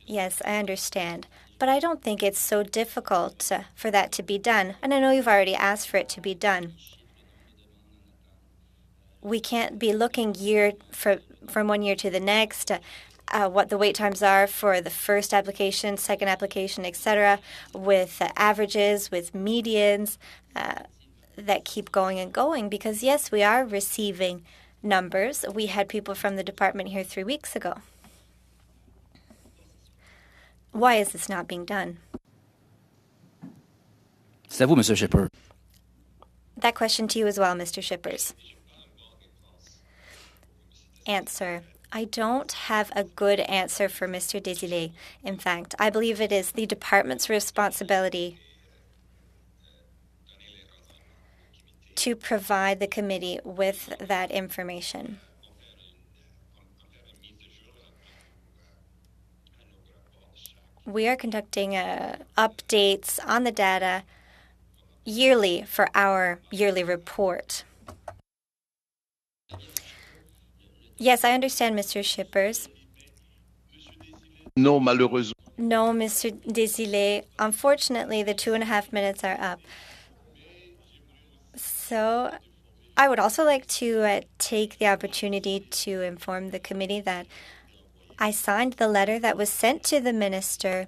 Yes, I understand, but I don't think it's so difficult for that to be done. And I know you've already asked for it to be done. We can't be looking from one year to the next, what the wait times are for the first application, second application, etc., with averages, with medians that keep going and going. Because, yes, we are receiving numbers. We had people from the department here 3 weeks ago. Why is this not being done? C'est à vous, Mr. Shipper. That question to you as well, Mr. Shippers. Answer. I don't have a good answer for Mr. Desilets. In fact, I believe it is the department's responsibility to provide the committee with that information. We are conducting updates on the data yearly for our yearly report. Yes, I understand, Mr. Shippers. No, malheureusement. No, Mr. Desilets. Unfortunately, the 2.5 minutes are up. So I would also like to take the opportunity to inform the committee that I signed the letter that was sent to the minister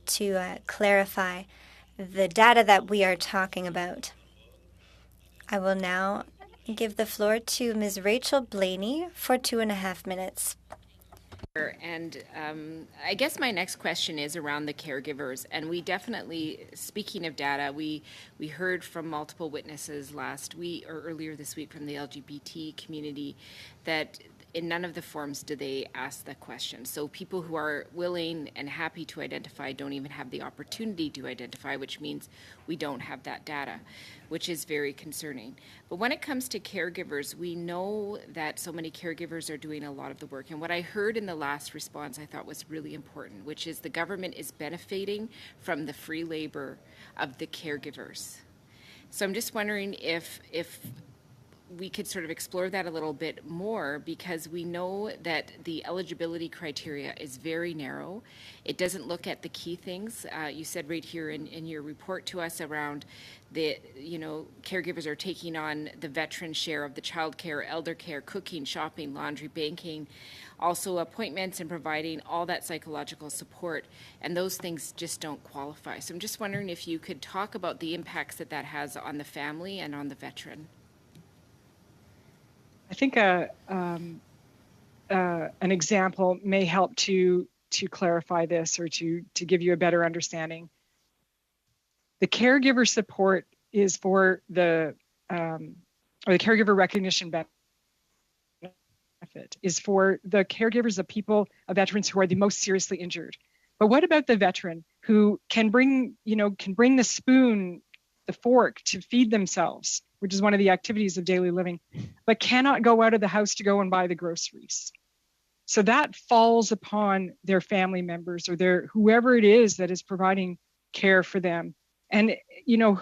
to clarify the data that we are talking about. I will now give the floor to Ms. Rachel Blaney for 2.5 minutes. And I guess my next question is around the caregivers. And we definitely, speaking of data, we heard from multiple witnesses last week or earlier this week from the LGBT community that in none of the forms do they ask that question. So people who are willing and happy to identify don't even have the opportunity to identify, which means we don't have that data, which is very concerning. But when it comes to caregivers, we know that so many caregivers are doing a lot of the work. And what I heard in the last response I thought was really important, which is the government is benefiting from the free labor of the caregivers. So I'm just wondering if we could sort of explore that a little bit more, because we know that the eligibility criteria is very narrow. It doesn't look at the key things. You said right here in your report to us around the, caregivers are taking on the veteran share of the child care, elder care, cooking, shopping, laundry, banking, also appointments and providing all that psychological support, and those things just don't qualify. So I'm just wondering if you could talk about the impacts that has on the family and on the veteran. I think an example may help to clarify this, or to give you a better understanding. The caregiver support is for or the caregiver recognition benefit is for the caregivers of veterans who are the most seriously injured. But what about the veteran who can bring the spoon, the fork to feed themselves, which is one of the activities of daily living, but cannot go out of the house to go and buy the groceries? So that falls upon their family members, or whoever it is that is providing care for them. And,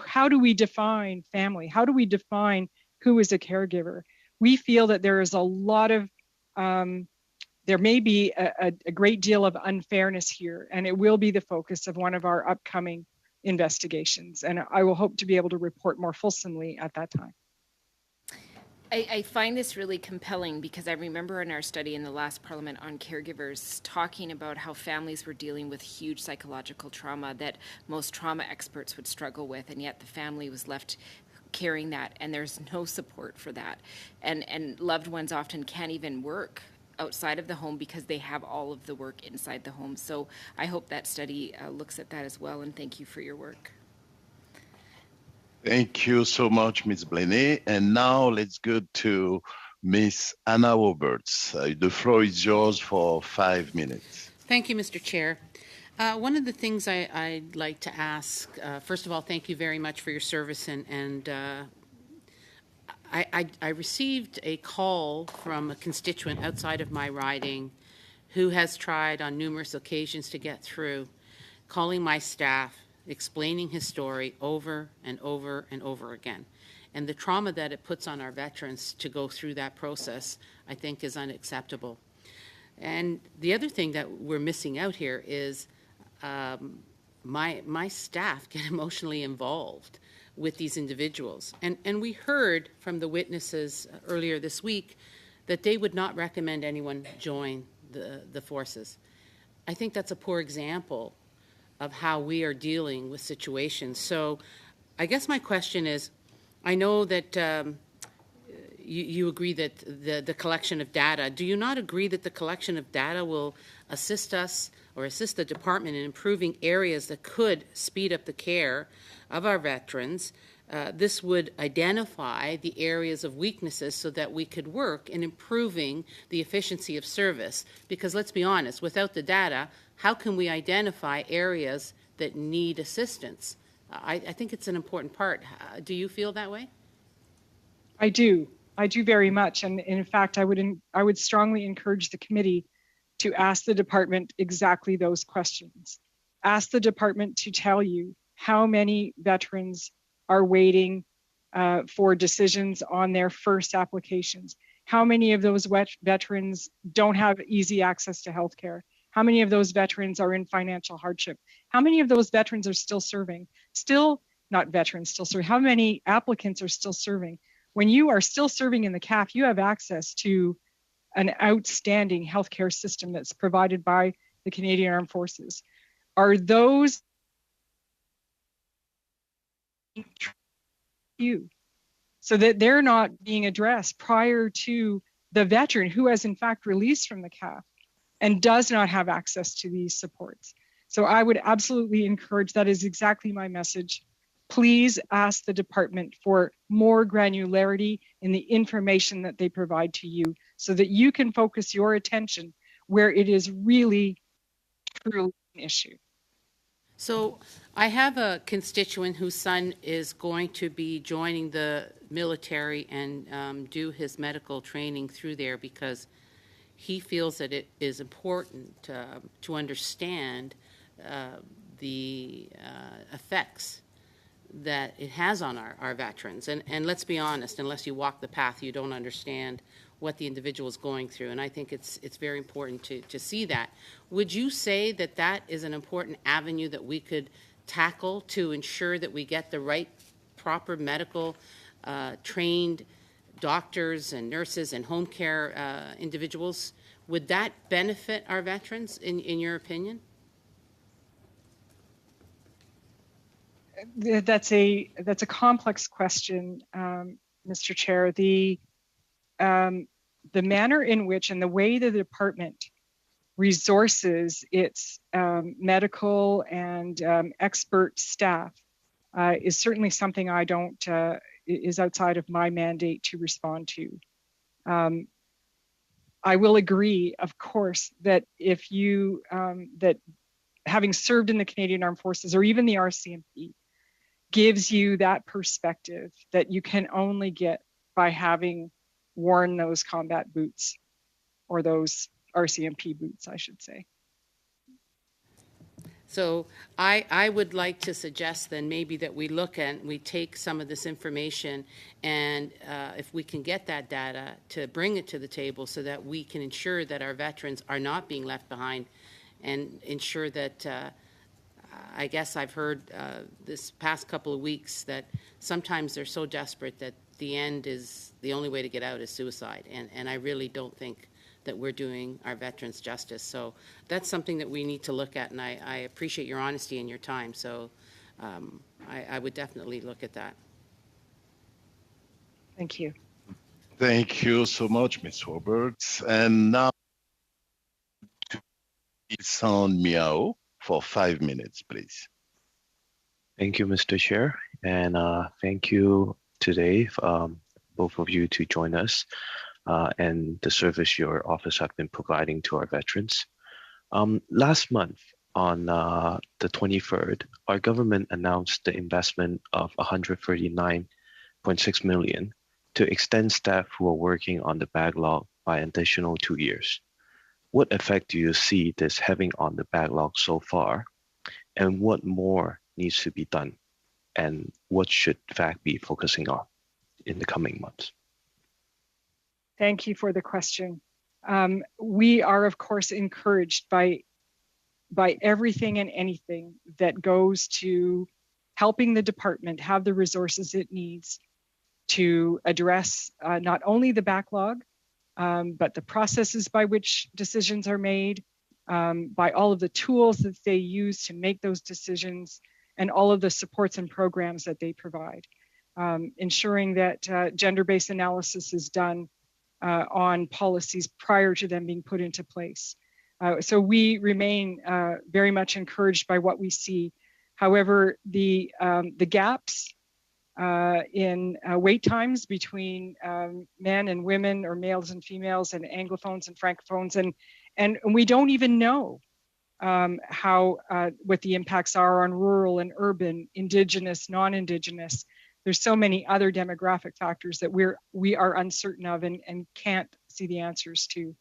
how do we define family? How do we define who is a caregiver? We feel that there is a lot of, there may be a great deal of unfairness here, and it will be the focus of one of our upcoming investigations. And I will hope to be able to report more fulsomely at that time. I find this really compelling, because I remember in our study in the last Parliament on caregivers talking about how families were dealing with huge psychological trauma that most trauma experts would struggle with, and yet the family was left carrying that, and there's no support for that. And loved ones often can't even work outside of the home because they have all of the work inside the home. So I hope that study looks at that as well, and thank you for your work. Thank you so much, Ms. Blaney. And now let's go to Ms. Anna Roberts. The floor is yours for 5 minutes. Thank you, Mr. Chair. One of the things I'd like to ask, first of all, thank you very much for your service. And I received a call from a constituent outside of my riding who has tried on numerous occasions to get through, calling my staff, explaining his story over and over and over again. And the trauma that it puts on our veterans to go through that process, I think, is unacceptable. And the other thing that we're missing out here is my staff get emotionally involved with these individuals. And we heard from the witnesses earlier this week that they would not recommend anyone join the forces. I think that's a poor example of how we are dealing with situations. So I guess my question is, I know that you agree that the collection of data, do you not agree that the collection of data will assist us or assist the department in improving areas that could speed up the care of our veterans? This would identify the areas of weaknesses so that we could work in improving the efficiency of service. Because let's be honest, without the data, how can we identify areas that need assistance? I think it's an important part. Do you feel that way? I do very much. And in fact, I would strongly encourage the committee to ask the department exactly those questions. Ask the department to tell you how many veterans are waiting for decisions on their first applications. How many of those veterans don't have easy access to health care? How many of those veterans are in financial hardship? How many of those veterans are still serving? How many applicants are still serving? When you are still serving in the CAF, you have access to an outstanding healthcare system that's provided by the Canadian Armed Forces. Are those you? So that they're not being addressed prior to the veteran who has in fact released from the CAF and does not have access to these supports. So I would absolutely encourage, that is exactly my message. Please ask the department for more granularity in the information that they provide to you so that you can focus your attention where it is really truly an issue. So I have a constituent whose son is going to be joining the military and do his medical training through there because he feels that it is important to understand the effects that it has on our veterans. And let's be honest, unless you walk the path, you don't understand what the individual is going through. And I think it's very important to see that. Would you say that that is an important avenue that we could tackle to ensure that we get the right, proper medical trained doctors and nurses and home care individuals? Would that benefit our veterans, in your opinion? That's a complex question, Mr. Chair. The manner in which and the way the department resources its medical and expert staff is certainly something I don't is outside of my mandate to respond to. I will agree, of course, that if you that having served in the Canadian Armed Forces or even the RCMP gives you that perspective that you can only get by having worn those combat boots, or those RCMP boots, I should say. So I would like to suggest then maybe that we look at, we take some of this information, and if we can get that data, to bring it to the table so that we can ensure that our veterans are not being left behind, and ensure that I guess I've heard this past couple of weeks that sometimes they're so desperate that the end is, the only way to get out is suicide. And I really don't think that we're doing our veterans justice. So that's something that we need to look at, and I appreciate your honesty and your time. So I would definitely look at that. Thank you. Thank you so much, Ms. Roberts. And now, Sound Miao for 5 minutes, please. Thank you, Mr. Chair, and thank you today, both of you, to join us and the service your office have been providing to our veterans. Last month, on the 23rd, our government announced the investment of $139.6 million to extend staff who are working on the backlog by an additional 2 years. What effect do you see this having on the backlog so far, and what more needs to be done, and what should FAC be focusing on in the coming months? Thank you for the question. We are, of course, encouraged by everything and anything that goes to helping the department have the resources it needs to address not only the backlog, but the processes by which decisions are made, by all of the tools that they use to make those decisions, and all of the supports and programs that they provide. Ensuring that gender-based analysis is done on policies prior to them being put into place. So we remain very much encouraged by what we see. However, the gaps in wait times between men and women, or males and females, and Anglophones and Francophones, and we don't even know how what the impacts are on rural and urban, Indigenous, non-Indigenous. There's so many other demographic factors that we are uncertain of and can't see the answers to.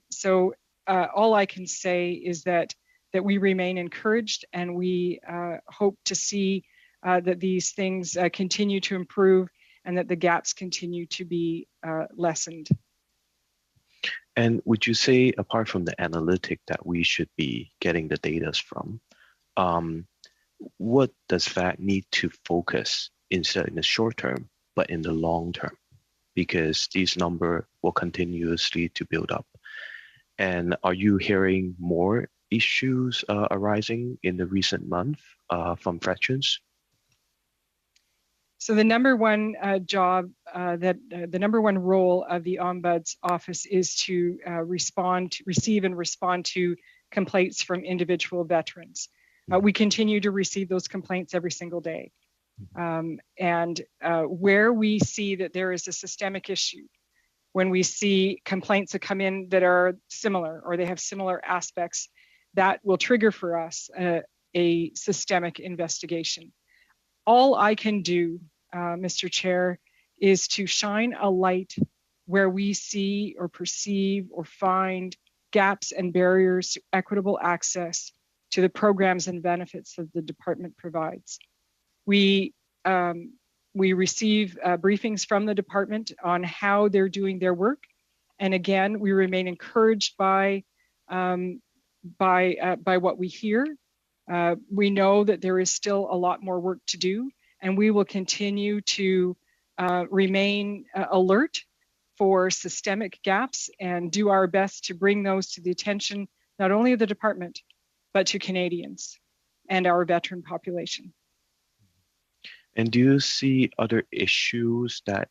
So all I can say is that we remain encouraged, and we hope to see that these things continue to improve, and that the gaps continue to be lessened. And would you say, apart from the analytic that we should be getting the data from, what does FAC need to focus instead in the short term, but in the long term? Because these numbers will continuously to build up. And are you hearing more issues arising in the recent month from veterans? So the number one the number one role of the Ombuds Office is to receive and respond to complaints from individual veterans. We continue to receive those complaints every single day. And where we see that there is a systemic issue, when we see complaints that come in that are similar, or they have similar aspects, that will trigger for us a systemic investigation. All I can do, Mr. Chair, is to shine a light where we see or perceive or find gaps and barriers to equitable access to the programs and benefits that the department provides. We receive briefings from the department on how they're doing their work. And again, we remain encouraged by what we hear. We know that there is still a lot more work to do, and we will continue to remain alert for systemic gaps and do our best to bring those to the attention not only of the department, but to Canadians and our veteran population. And do you see other issues that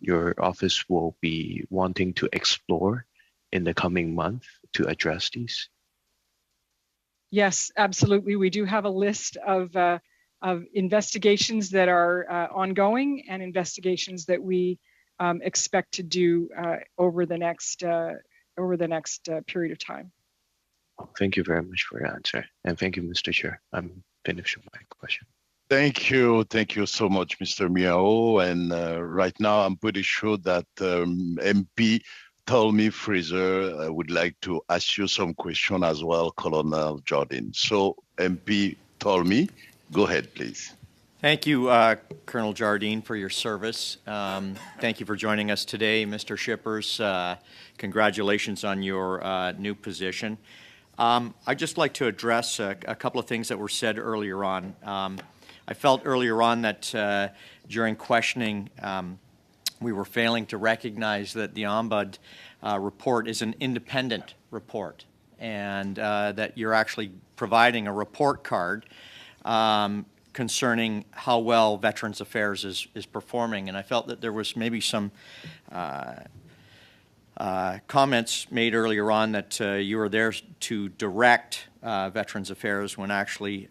your office will be wanting to explore in the coming month to address these? Yes, absolutely. We do have a list of investigations that are ongoing and investigations that we expect to do over the next period of time. Thank you very much for your answer, and thank you, Mr. Chair. I'm finished with my question. Thank you so much, Mr. Miao. And right now, I'm pretty sure that MP Tolmi Fraser would like to ask you some question as well, Colonel Jardine. So, MP Tolmi, go ahead, please. Thank you, Colonel Jardine, for your service. Thank you for joining us today, Mr. Shippers. Congratulations on your new position. I'd just like to address a couple of things that were said earlier on. I felt earlier on that during questioning, we were failing to recognize that the Ombud report is an independent report, and that you're actually providing a report card concerning how well Veterans Affairs is performing. And I felt that there was maybe some comments made earlier on that you were there to direct Veterans Affairs when actually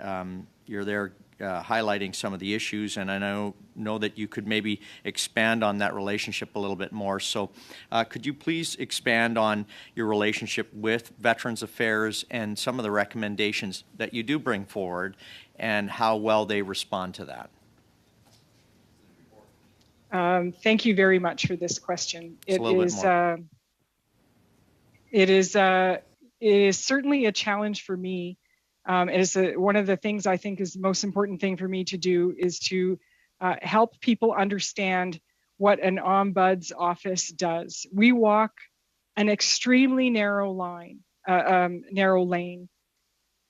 you're there highlighting some of the issues, and I know that you could maybe expand on that relationship a little bit more. So could you please expand on your relationship with Veterans Affairs and some of the recommendations that you do bring forward and how well they respond to that? Thank you very much for this question. It is certainly a challenge for me. One of the things I think is the most important thing for me to do is to help people understand what an Ombud's office does. We walk an extremely narrow lane.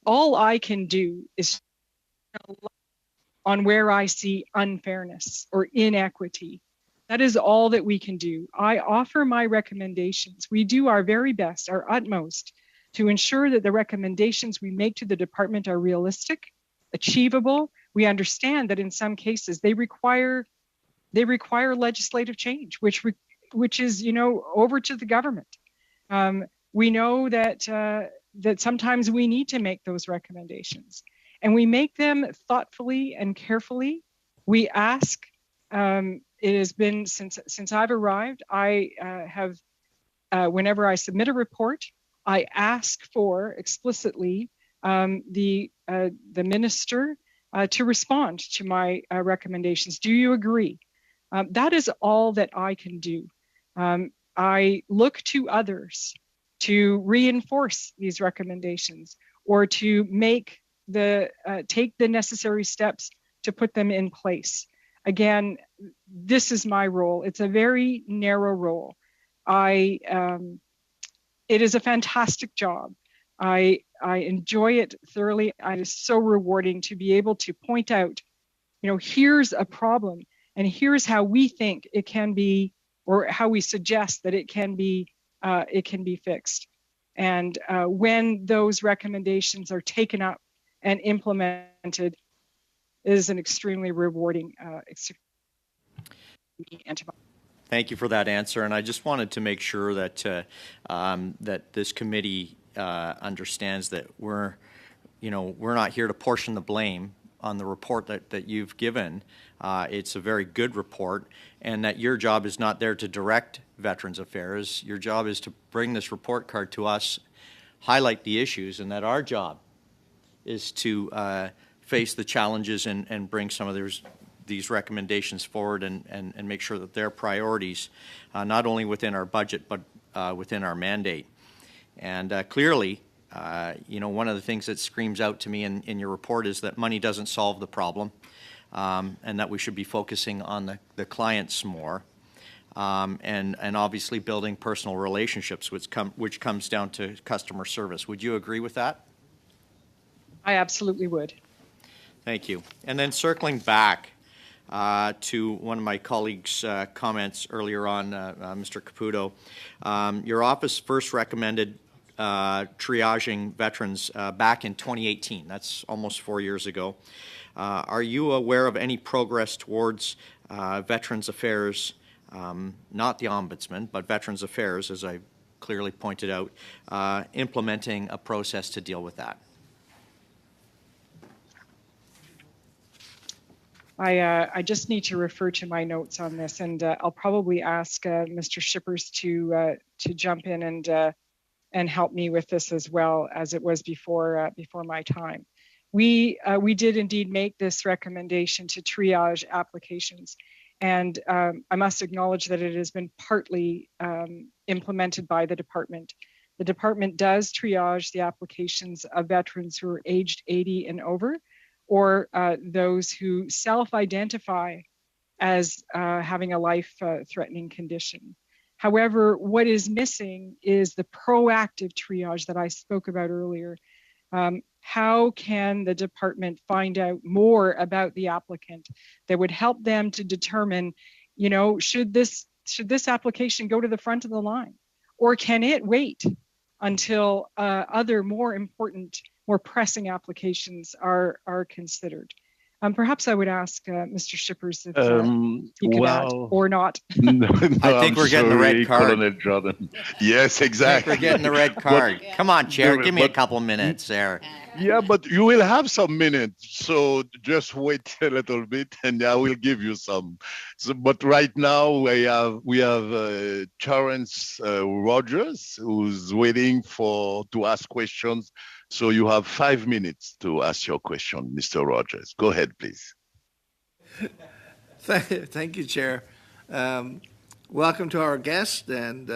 All I can do is on where I see unfairness or inequity. That is all that we can do. I offer my recommendations. We do our very best, our utmost, to ensure that the recommendations we make to the department are realistic, achievable. We understand that in some cases they require legislative change, which is over to the government. We know that sometimes we need to make those recommendations, and we make them thoughtfully and carefully. We ask. It has been since I've arrived. I have whenever I submit a report, I ask for explicitly the minister to respond to my recommendations. Do you agree? That is all that I can do. I look to others to reinforce these recommendations or to take the necessary steps to put them in place. Again, this is my role. It's a very narrow role. It is a fantastic job. I enjoy it thoroughly. It is so rewarding to be able to point out, here's a problem, and here's how we think it can be, or how we suggest that it can be fixed. And when those recommendations are taken up and implemented, it is an extremely rewarding experience. Thank you for that answer, and I just wanted to make sure that that this committee understands that we're not here to portion the blame on the report that you've given. It's a very good report, and that your job is not there to direct Veterans Affairs. Your job is to bring this report card to us, highlight the issues, and that our job is to face the challenges and bring some of these recommendations forward and make sure that they're priorities, not only within our budget, but within our mandate. And clearly, one of the things that screams out to me in your report is that money doesn't solve the problem, and that we should be focusing on the clients more, and obviously building personal relationships, which comes down to customer service. Would you agree with that? I absolutely would. Thank you. And then circling back to one of my colleagues' comments earlier on, Mr. Caputo, your office first recommended triaging veterans back in 2018. That's almost 4 years ago. Are you aware of any progress towards Veterans Affairs, not the Ombudsman, but Veterans Affairs, as I clearly pointed out, implementing a process to deal with that? I just need to refer to my notes on this, and I'll probably ask Mr. Shippers to jump in and help me with this as well, as it was before my time. We did indeed make this recommendation to triage applications, and I must acknowledge that it has been partly implemented by the department. The department does triage the applications of veterans who are aged 80 and over, or those who self-identify as having a life-threatening condition. However, what is missing is the proactive triage that I spoke about earlier. How can the department find out more about the applicant that would help them to determine, should this application go to the front of the line, or can it wait until other more important, more pressing applications are considered? Perhaps I would ask Mr. Shippers if he could add or not. No, I think we're getting the red card. Colonel Jordan. Yes, exactly. We're getting the red card. Come on, Chair, give me a couple minutes there. Yeah, but you will have some minutes, so just wait a little bit, and I will give you some. But right now we have Terence Rogers, who's waiting to ask questions. So you have 5 minutes to ask your question, Mr. Rogers. Go ahead, please. Thank you, Chair. Welcome to our guest, and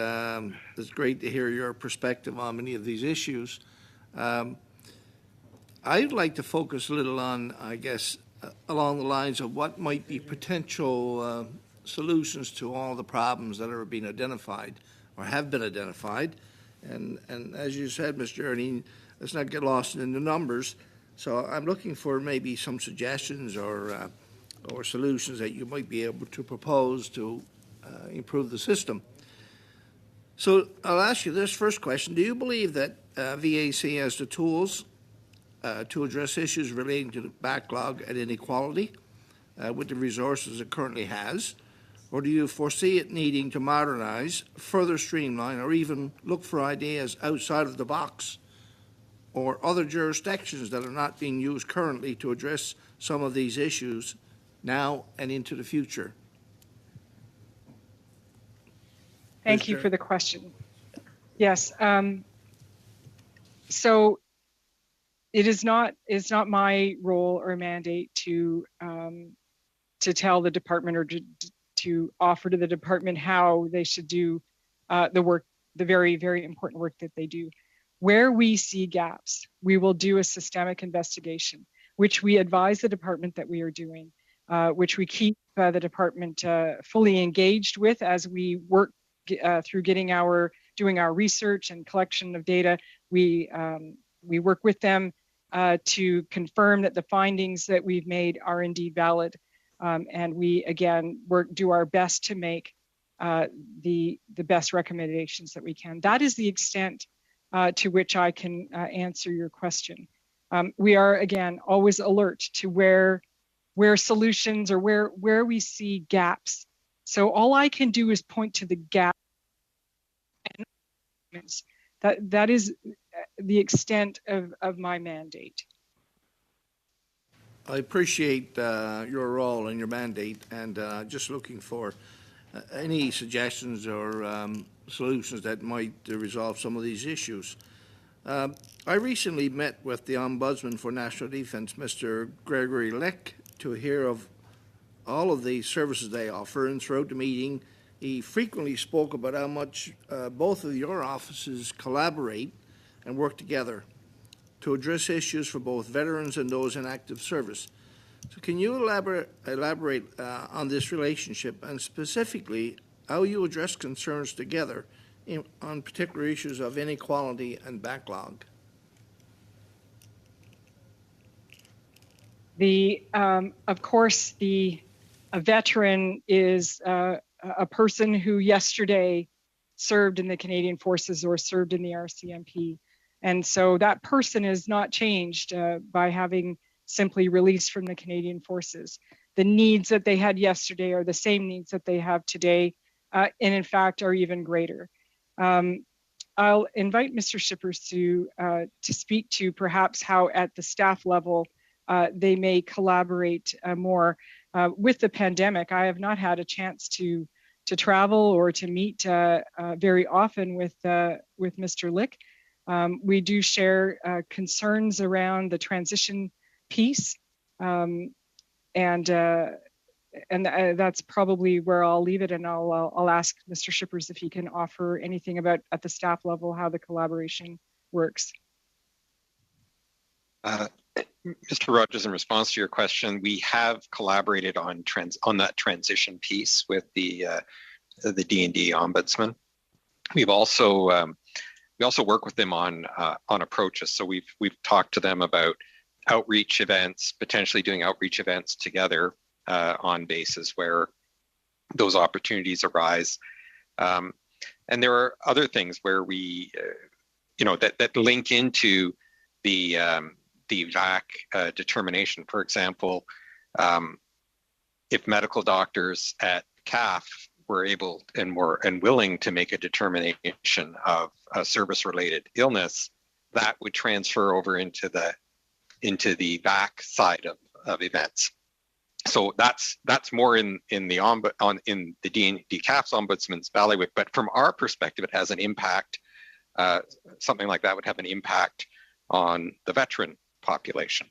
it's great to hear your perspective on many of these issues. I'd like to focus a little on, I guess, along the lines of what might be potential solutions to all the problems that are being identified or have been identified. And as you said, Mr. Jardine, let's not get lost in the numbers. So I'm looking for maybe some suggestions or solutions that you might be able to propose to improve the system. So I'll ask you this first question. Do you believe that VAC has the tools to address issues relating to the backlog and inequality with the resources it currently has? Or do you foresee it needing to modernize, further streamline, or even look for ideas outside of the box or other jurisdictions that are not being used currently to address some of these issues now and into the future? Thank you for the question. Yes. So it's not my role or mandate to tell the department or to offer to the department how they should do the work, the very, very important work that they do. Where we see gaps, we will do a systemic investigation, which we advise the department that we are doing, which we keep the department fully engaged with as we work through doing our research and collection of data. We work with them to confirm that the findings that we've made are indeed valid. And we, again, do our best to make the best recommendations that we can. That is the extent to which I can answer your question. We are, again, always alert to where solutions or where we see gaps. So all I can do is point to the gap. That is the extent of my mandate. I appreciate your role and your mandate, and just looking for any suggestions or solutions that might resolve some of these issues. I recently met with the Ombudsman for National Defence, Mr. Gregory Leck, to hear of all of the services they offer, and throughout the meeting, he frequently spoke about how much both of your offices collaborate and work together to address issues for both veterans and those in active service. So can you elaborate on this relationship and specifically how you address concerns together on particular issues of inequality and backlog? Of course, a veteran is a person who yesterday served in the Canadian Forces or served in the RCMP. And so that person is not changed by having simply released from the Canadian Forces. The needs that they had yesterday are the same needs that they have today, and in fact are even greater. I'll invite Mr. Shippers to speak to perhaps how at the staff level they may collaborate more. With the pandemic, I have not had a chance to travel or to meet very often with Mr. Lick. We do share concerns around the transition piece, and that's probably where I'll leave it. And I'll ask Mr. Shippers if he can offer anything about at the staff level how the collaboration works. Mr. Rogers, in response to your question, we have collaborated on that transition piece with the D&D Ombudsman. We also work with them on approaches. So we've talked to them about outreach events, potentially doing outreach events together on basis where those opportunities arise. And there are other things where we, that link into the VAC determination. For example, if medical doctors at CAF were able and willing to make a determination of a service-related illness, that would transfer over into the VAC side of events. So that's more in the CAF's ombudsman's bailiwick. But from our perspective, it has an impact. Something like that would have an impact on the veteran population.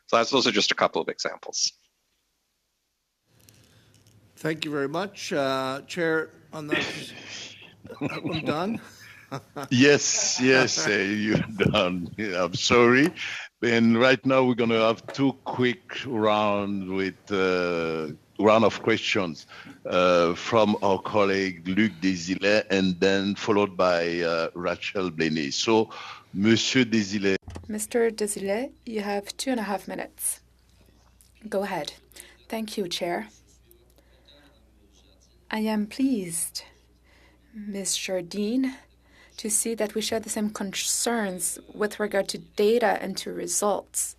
So those are just a couple of examples. Thank you very much, Chair. On that, I'm done. Yes, you're done. I'm sorry. And right now we're going to have two quick round of questions from our colleague Luc Desilets, and then followed by Rachel Blaney. So, Monsieur Desilets. Mr. Desilets, you have 2.5 minutes. Go ahead. Thank you, Chair. I am pleased, Ms. Jardine, to see that we share the same concerns with regard to data and to results.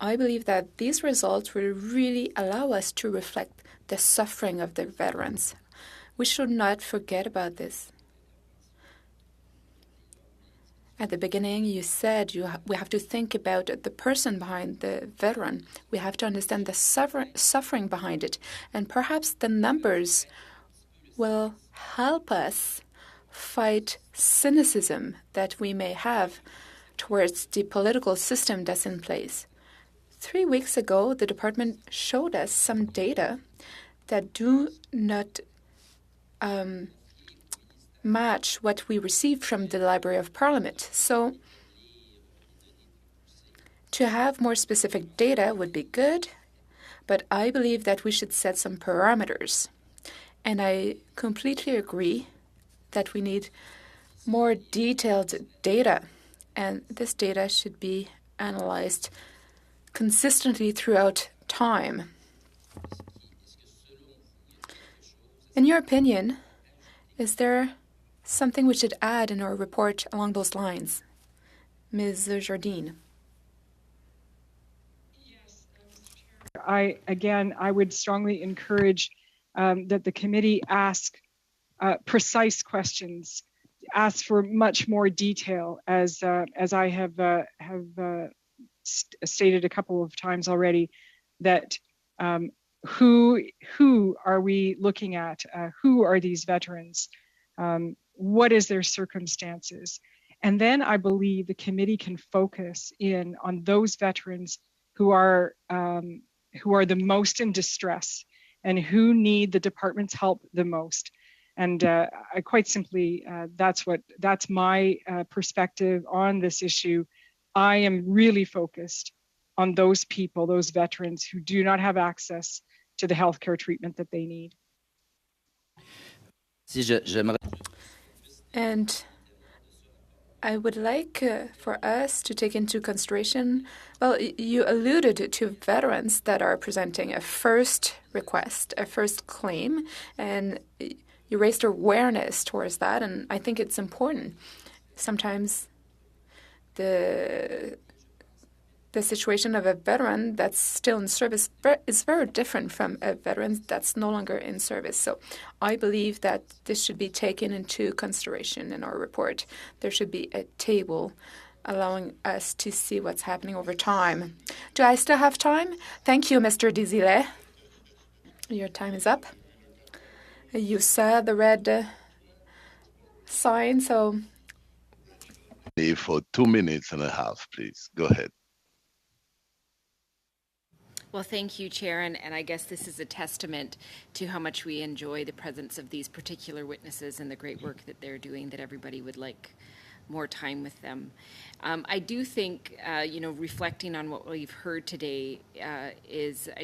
I believe that these results will really allow us to reflect the suffering of the veterans. We should not forget about this. At the beginning, you said we have to think about the person behind the veteran. We have to understand the suffering behind it. And perhaps the numbers will help us fight cynicism that we may have towards the political system that's in place. 3 weeks ago, the department showed us some data that do not match what we received from the Library of Parliament. So to have more specific data would be good, but I believe that we should set some parameters. And I completely agree that we need more detailed data, and this data should be analyzed consistently throughout time. In your opinion, is there something we should add in our report along those lines? Ms. Jardine. Yes, I would strongly encourage that the committee ask precise questions, ask for much more detail, as I have stated a couple of times already, that who are we looking at? Who are these veterans? What is their circumstances? And then I believe the committee can focus in on those veterans who are the most in distress and who need the department's help the most. And I quite simply, that's my perspective on this issue. I am really focused on those people, those veterans who do not have access to the healthcare treatment that they need. And I would like for us to take into consideration, well, you alluded to veterans that are presenting a first request, a first claim, and you raised awareness towards that, and I think it's important. Sometimes the situation of a veteran that's still in service is very different from a veteran that's no longer in service. So I believe that this should be taken into consideration in our report. There should be a table allowing us to see what's happening over time. Do I still have time? Thank you, Mr. Desile. Your time is up. You saw the red sign, so... For 2.5 minutes, please. Go ahead. Well, thank you, Chair, and I guess this is a testament to how much we enjoy the presence of these particular witnesses and the great work that they're doing, that everybody would like more time with them. I do think, reflecting on what we've heard today, I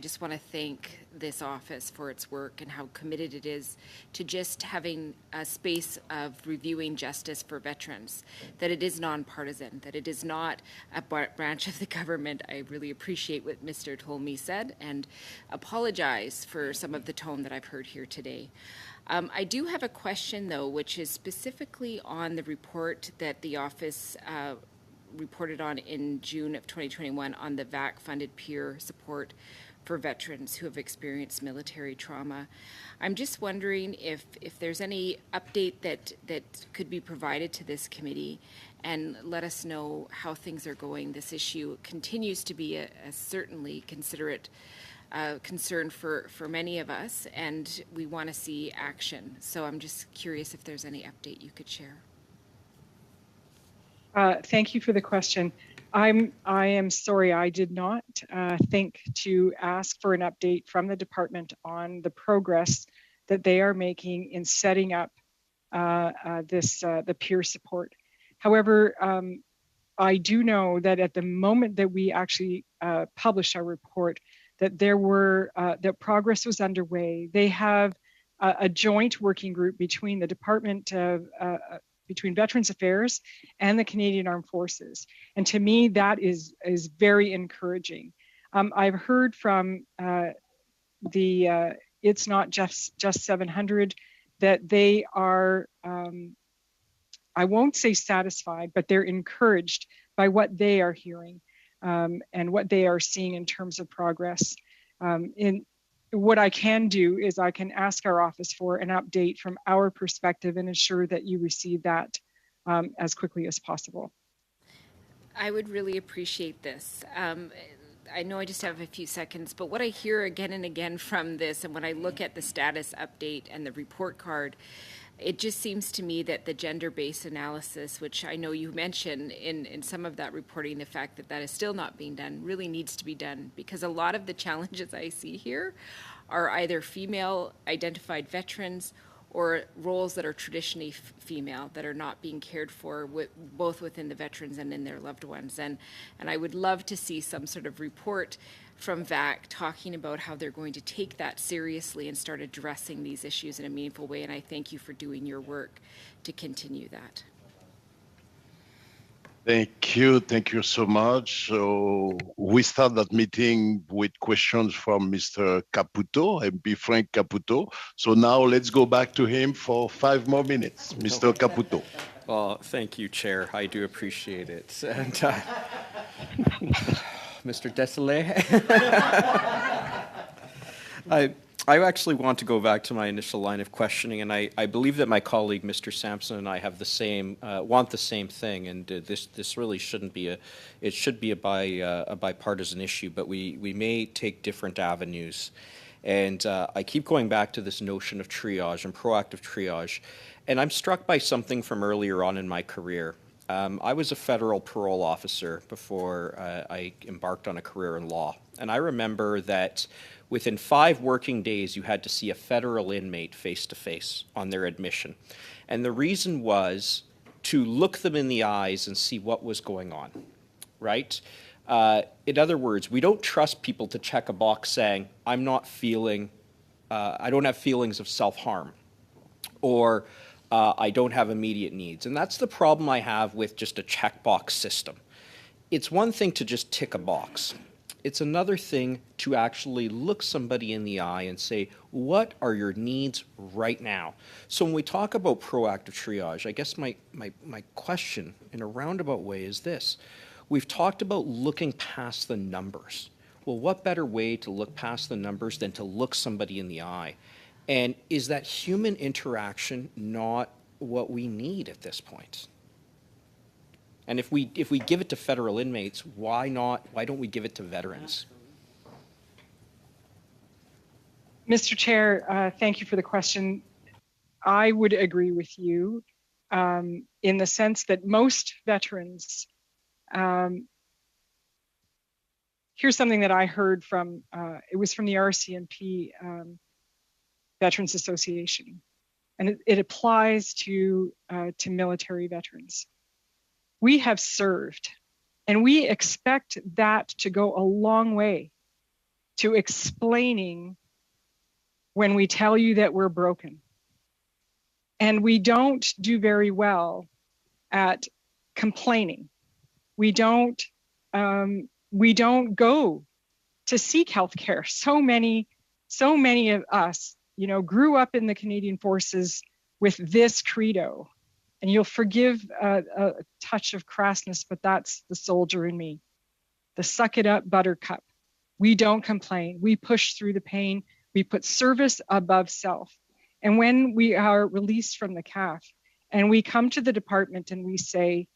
just want to thank this office for its work and how committed it is to just having a space of reviewing justice for veterans, that it is nonpartisan, that it is not a branch of the government. I really appreciate what Mr. Tolmie said and apologize for some of the tone that I've heard here today. I do have a question, though, which is specifically on the report that the office reported on in June of 2021 on the VAC-funded peer support for veterans who have experienced military trauma. I'm just wondering if there's any update that could be provided to this committee and let us know how things are going. This issue continues to be a certainly considerate concern for many of us, and we want to see action. So I'm just curious if there's any update you could share. Thank you for the question. I am sorry, I did not think to ask for an update from the department on the progress that they are making in setting up the peer support. However, I do know that at the moment that we actually published our report, that that progress was underway. They have a joint working group between the Department of between Veterans Affairs and the Canadian Armed Forces, and to me that is very encouraging. I've heard from the It's Not Just 700 that they are, I won't say satisfied, but they're encouraged by what they are hearing. And what they are seeing in terms of progress. What I can do is I can ask our office for an update from our perspective and ensure that you receive that as quickly as possible. I would really appreciate this. I know I just have a few seconds, but what I hear again and again from this, and when I look at the status update and the report card, it just seems to me that the gender-based analysis, which I know you mentioned in some of that reporting, the fact that that is still not being done, really needs to be done, because a lot of the challenges I see here are either female-identified veterans or roles that are traditionally female that are not being cared for both within the veterans and in their loved ones. And I would love to see some sort of report from VAC talking about how they're going to take that seriously and start addressing these issues in a meaningful way. And I thank you for doing your work to continue that. Thank you so much. So we start that meeting with questions from Mr. Caputo, MP Frank Caputo. So now let's go back to him for 5 more minutes. Mr. Caputo. Well, thank you, Chair. I do appreciate it. And Mr. Desile. I actually want to go back to my initial line of questioning, and I believe that my colleague, Mr. Sampson, and I have the same want the same thing. And this really shouldn't be it should be a bipartisan issue, but we may take different avenues. And I keep going back to this notion of triage and proactive triage, and I'm struck by something from earlier on in my career. I was a federal parole officer before I embarked on a career in law. And I remember that within 5 working days, you had to see a federal inmate face-to-face on their admission. And the reason was to look them in the eyes and see what was going on, right? In other words, we don't trust people to check a box saying, I'm not feeling, I don't have feelings of self-harm, or I don't have immediate needs. And that's the problem I have with just a checkbox system. It's one thing to just tick a box. It's another thing to actually look somebody in the eye and say, what are your needs right now? So when we talk about proactive triage, I guess my question in a roundabout way is this. We've talked about looking past the numbers. Well, what better way to look past the numbers than to look somebody in the eye? And is that human interaction not what we need at this point? And if we give it to federal inmates, why don't we give it to veterans? Mr. Chair, thank you for the question. I would agree with you in the sense that most veterans, here's something that I heard from, it was from the RCMP Veterans Association, and it applies to military veterans. We have served, and we expect that to go a long way to explaining when we tell you that we're broken. And we don't do very well at complaining. We don't go to seek healthcare. So many of us, grew up in the Canadian Forces with this credo. And you'll forgive a touch of crassness, but that's the soldier in me. The suck it up buttercup. We don't complain. We push through the pain. We put service above self. And when we are released from the CAF and we come to the department and we say,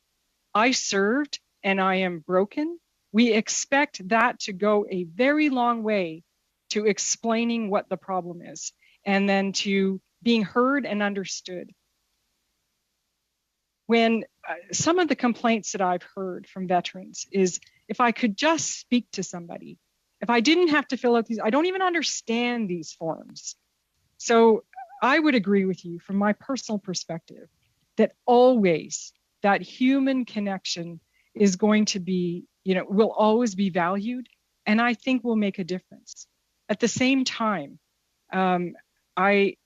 I served and I am broken, we expect that to go a very long way to explaining what the problem is and then to being heard and understood. When some of the complaints that I've heard from veterans is, if I could just speak to somebody, if I didn't have to fill out these, I don't even understand these forms. So I would agree with you from my personal perspective that always that human connection is going to be, will always be valued, and I think will make a difference. At the same time, I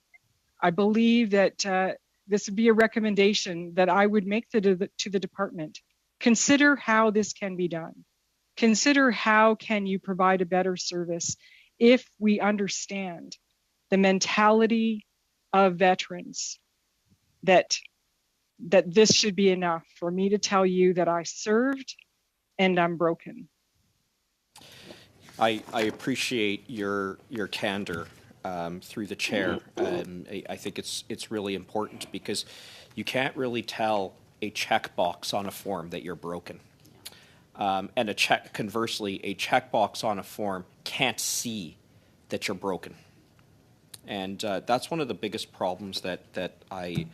believe that this would be a recommendation that I would make to the department. Consider how this can be done. Consider how can you provide a better service if we understand the mentality of veterans that this should be enough for me to tell you that I served and I'm broken. I appreciate your candor. Through the chair. I think it's really important because you can't really tell a checkbox on a form that you're broken. And conversely, a checkbox on a form can't see that you're broken. And that's one of the biggest problems that I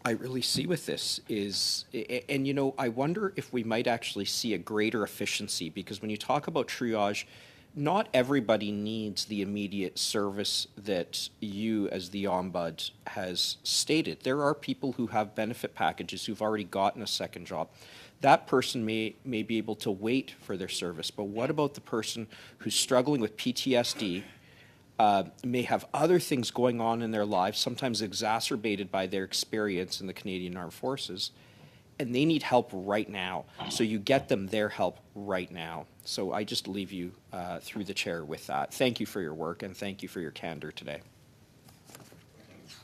really see with this is, and I wonder if we might actually see a greater efficiency, because when you talk about triage, not everybody needs the immediate service that you as the Ombud has stated. There are people who have benefit packages who've already gotten a second job. That person may be able to wait for their service, but what about the person who's struggling with PTSD, may have other things going on in their lives, sometimes exacerbated by their experience in the Canadian Armed Forces, and they need help right now. So you get them their help right now. So I just leave you through the chair with that. Thank you for your work, and thank you for your candor today.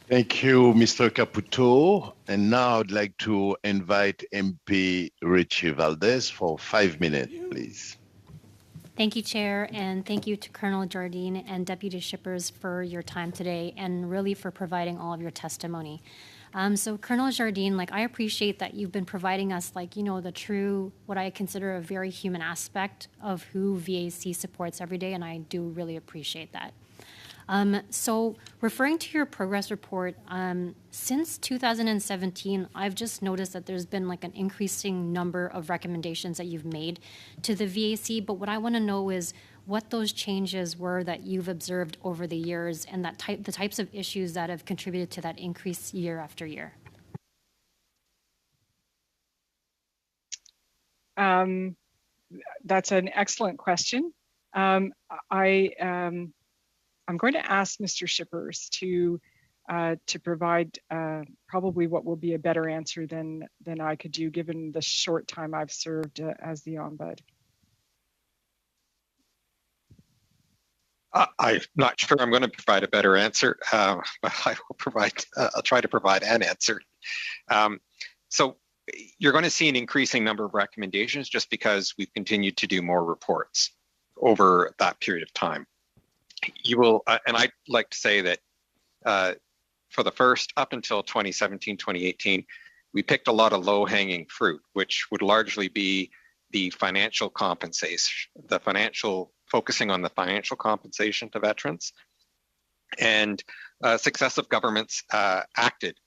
Thank you, Mr. Caputo. And now I'd like to invite MP Richie Valdez for 5 minutes, please. Thank you, Chair, and thank you to Colonel Jardine and Deputy Shippers for your time today and really for providing all of your testimony. So Colonel Jardine, I appreciate that you've been providing us, the true, what I consider a very human aspect of who VAC supports every day, and I do really appreciate that. So referring to your progress report, since 2017, I've just noticed that there's been like an increasing number of recommendations that you've made to the VAC. But what I want to know is what those changes were that you've observed over the years and the types of issues that have contributed to that increase year after year. That's an excellent question. I'm going to ask Mr. Shippers to provide probably what will be a better answer than I could do, given the short time I've served as the Ombud. I'm not sure I'm going to provide a better answer, but I will provide. I'll try to provide an answer. So you're going to see an increasing number of recommendations just because we've continued to do more reports over that period of time. You will, and I'd like to say that for the first up until 2017, 2018, we picked a lot of low-hanging fruit, which would largely be the financial compensation, focusing on the financial compensation to veterans. And successive governments acted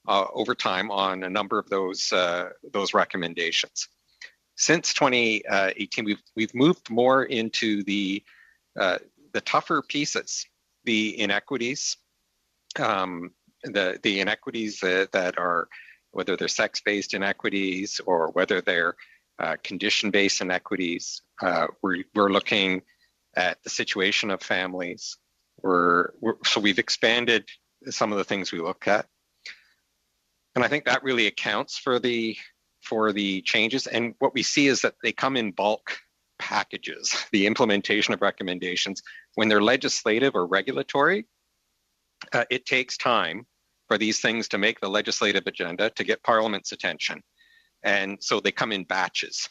over time on a number of those recommendations. Since 2018, we've moved more into the tougher pieces, the inequities, the inequities that are, whether they're sex-based inequities or whether they're condition-based inequities. We're looking at the situation of families. So we've expanded some of the things we look at. And I think that really accounts for the changes. And what we see is that they come in bulk packages, the implementation of recommendations. When they're legislative or regulatory, it takes time for these things to make the legislative agenda, to get Parliament's attention. And so they come in batches.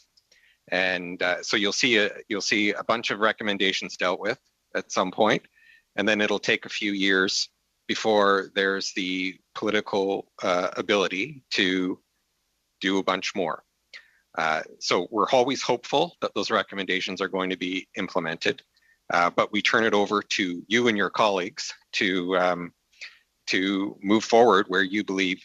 And so you'll see a bunch of recommendations dealt with at some point, and then it'll take a few years before there's the political ability to do a bunch more. So we're always hopeful that those recommendations are going to be implemented, but we turn it over to you and your colleagues to move forward where you believe,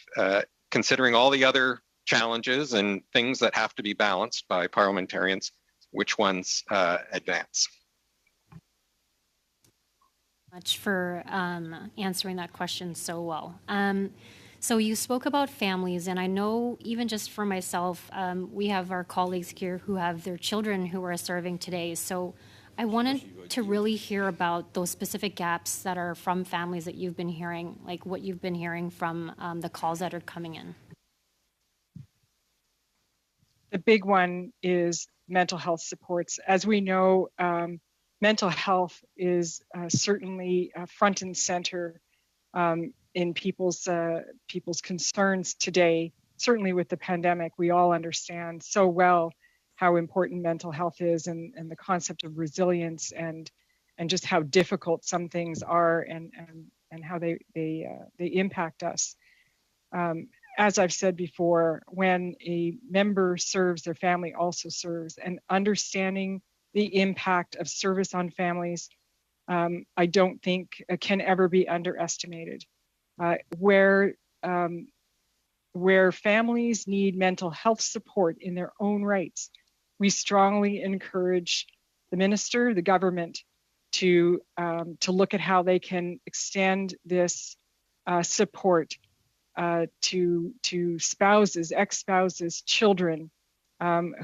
considering all the other challenges and things that have to be balanced by parliamentarians, which ones advance. Much for answering that question so well. So you spoke about families, and I know even just for myself, we have our colleagues here who have their children who are serving today. So I wanted to really hear about those specific gaps that are from families that you've been hearing, like what you've been hearing from the calls that are coming in. The big one is mental health supports. As we know, mental health is certainly front and center in people's concerns today. Certainly with the pandemic, we all understand so well how important mental health is, and the concept of resilience, and just how difficult some things are, and how they impact us. As I've said before, when a member serves, their family also serves, and understanding the impact of service on families, I don't think can ever be underestimated. Where families need mental health support in their own rights, we strongly encourage the minister, the government, to look at how they can extend this support to spouses, ex-spouses, children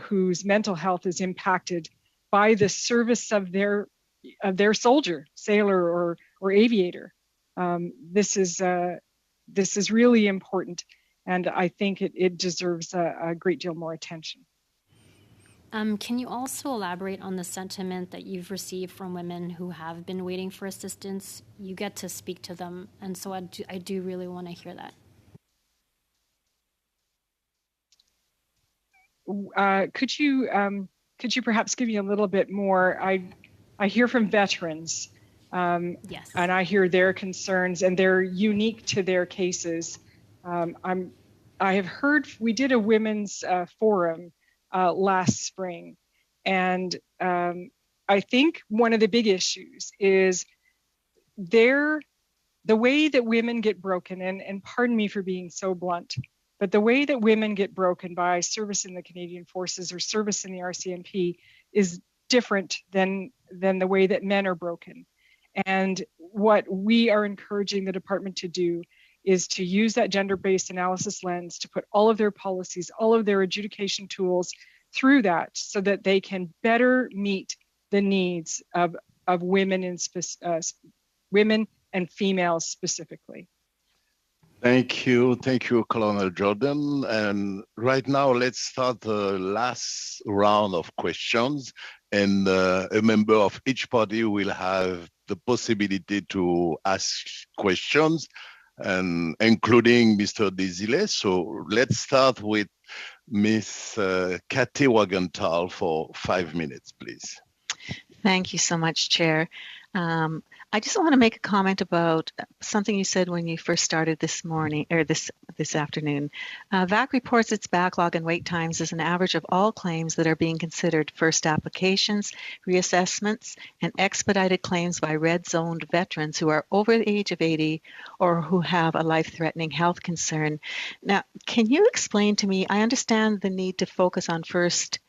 whose mental health is impacted by the service of their soldier, sailor, or aviator. This is really important, and I think it deserves a great deal more attention. Can you also elaborate on the sentiment that you've received from women who have been waiting for assistance? You get to speak to them, and so I do really want to hear that. Could you perhaps give me a little bit more? I hear from veterans, yes, and I hear their concerns, and they're unique to their cases. I have heard, we did a women's forum last spring, and I think one of the big issues is the way that women get broken, and pardon me for being so blunt, but the way that women get broken by service in the Canadian Forces or service in the RCMP is different than the way that men are broken. And what we are encouraging the department to do is to use that gender-based analysis lens to put all of their policies, all of their adjudication tools through that so that they can better meet the needs of women women and females specifically. Thank you, Colonel Jordan. And right now, let's start the last round of questions. And a member of each party will have the possibility to ask questions, and including Mr. Desilets. So let's start with Ms. Kathy Wagenthal for 5 minutes, please. Thank you so much, Chair. I just want to make a comment about something you said when you first started this morning, or this afternoon. VAC reports its backlog and wait times as an average of all claims that are being considered first applications, reassessments, and expedited claims by red-zoned veterans who are over the age of 80 or who have a life-threatening health concern. Now, can you explain to me, I understand the need to focus on first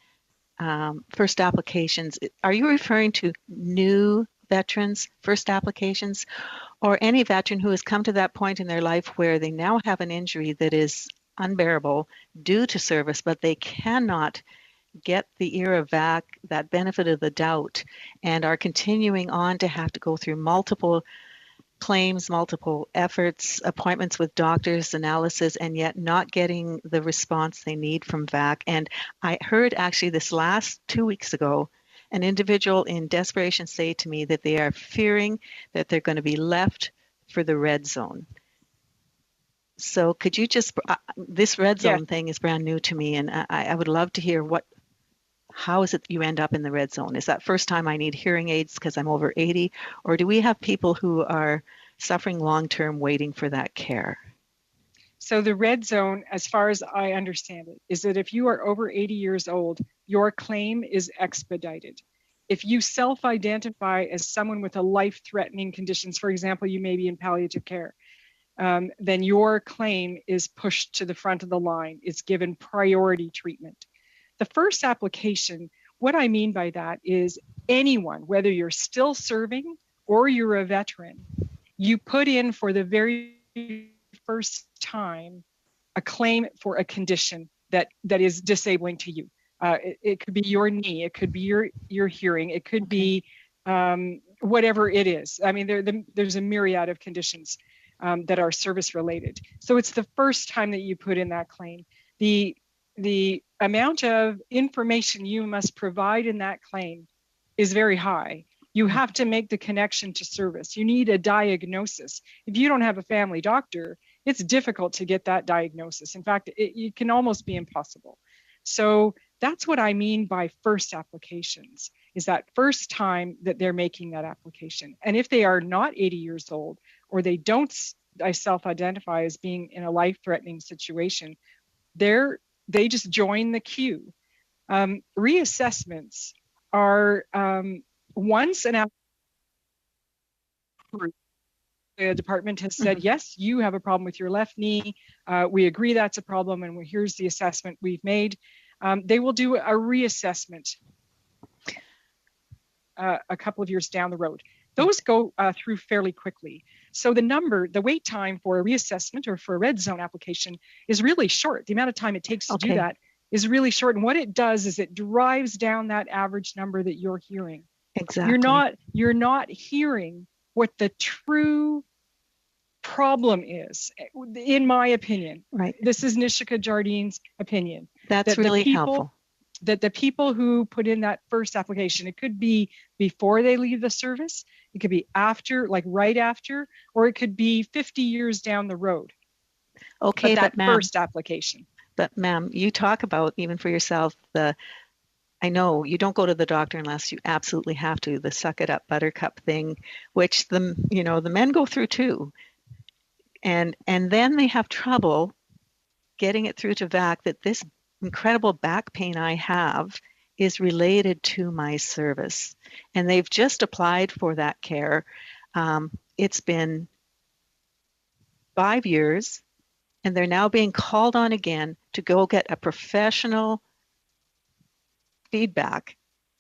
applications. Are you referring to new veterans, first applications, or any veteran who has come to that point in their life where they now have an injury that is unbearable due to service, but they cannot get the ERA VAC, that benefit of the doubt, and are continuing on to have to go through multiple claims, multiple efforts, appointments with doctors, analysis, and yet not getting the response they need from VAC? And I heard actually this last 2 weeks ago, an individual in desperation say to me that they are fearing that they're going to be left for the red zone. So could you just, this red zone thing is brand new to me, and I would love to hear how is it you end up in the red zone? Is that first time I need hearing aids because I'm over 80, or do we have people who are suffering long-term waiting for that care? So the red zone, as far as I understand it, is that if you are over 80 years old, your claim is expedited. If you self-identify as someone with a life-threatening conditions, for example, you may be in palliative care, then your claim is pushed to the front of the line. It's given priority treatment. The first application, what I mean by that is anyone, whether you're still serving or you're a veteran, you put in for the very first time a claim for a condition that is disabling to you. It could be your knee, it could be your hearing, it could be whatever it is. I mean, there's a myriad of conditions that are service related. So it's the first time that you put in that claim. The amount of information you must provide in that claim is very high. You have to make the connection to service. You need a diagnosis. If you don't have a family doctor, it's difficult to get that diagnosis. In fact, it can almost be impossible. So that's what I mean by first applications, is that first time that they're making that application. And if they are not 80 years old, or they don't self-identify as being in a life-threatening situation, they just join the queue. Reassessments are once an application, the department has said, yes, you have a problem with your left knee. We agree that's a problem, and here's the assessment we've made. They will do a reassessment a couple of years down the road. Those go through fairly quickly. So the wait time for a reassessment or for a red zone application is really short. The amount of time it takes to do that is really short. And what it does is it drives down that average number that you're hearing. Exactly. You're not hearing what the true problem is, in my opinion. Right. This is Nishika Jardine's opinion. That's really helpful. That the people who put in that first application, it could be before they leave the service, it could be after, like right after, or it could be 50 years down the road. Okay, but that first application. But ma'am, you talk about, even for yourself, I know you don't go to the doctor unless you absolutely have to, the suck it up buttercup thing, which the men go through too. And then they have trouble getting it through to VAC that this incredible back pain I have is related to my service. And they've just applied for that care. it's been 5 years, and they're now being called on again to go get a professional feedback.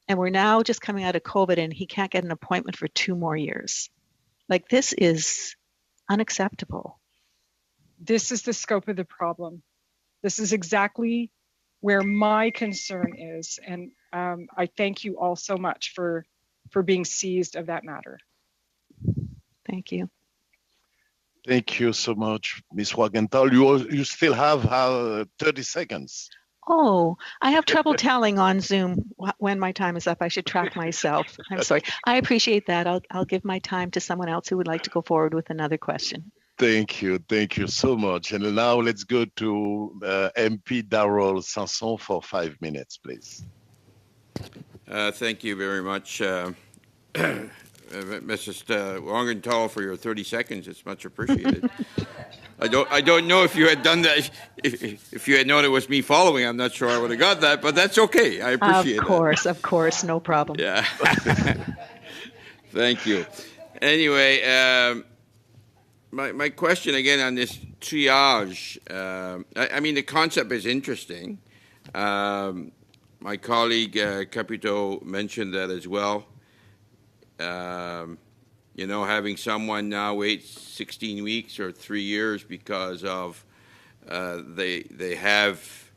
And we're now just coming out of COVID, and he can't get an appointment for 2 more years. Like, this is unacceptable. This is the scope of the problem. This is exactly where my concern is. And I thank you all so much for being seized of that matter. Thank you. Thank you so much, Ms. Wagenthal. You still have 30 seconds. Oh, I have trouble telling on Zoom when my time is up. I should track myself. I'm sorry. I appreciate that. I'll give my time to someone else who would like to go forward with another question. Thank you so much. And now let's go to MP Darrell Sanson for 5 minutes, please. Thank you very much, Mrs. Wagenthal, for your 30 seconds. It's much appreciated. I don't know if you had done that. If you had known it was me following, I'm not sure I would have got that, but that's okay. I appreciate it. Of course, no problem. Yeah. Thank you. Anyway, my question again on this triage. I mean, the concept is interesting. My colleague Capito mentioned that as well. You know, having someone now wait 16 weeks or 3 years because of they have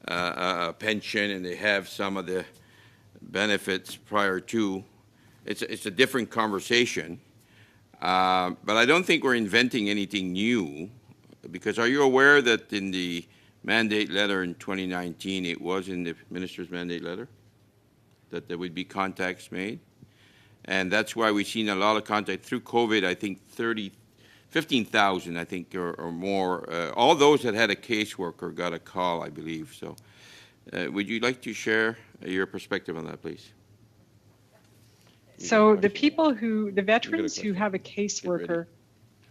a pension and they have some of the benefits prior to. It's a different conversation. But I don't think we're inventing anything new, because are you aware that in the mandate letter in 2019, it was in the minister's mandate letter that there would be contacts made? And that's why we've seen a lot of contact through COVID. I think 15,000, I think, or more. All those that had a caseworker got a call, I believe. So would you like to share your perspective on that, please? So the veterans who have a caseworker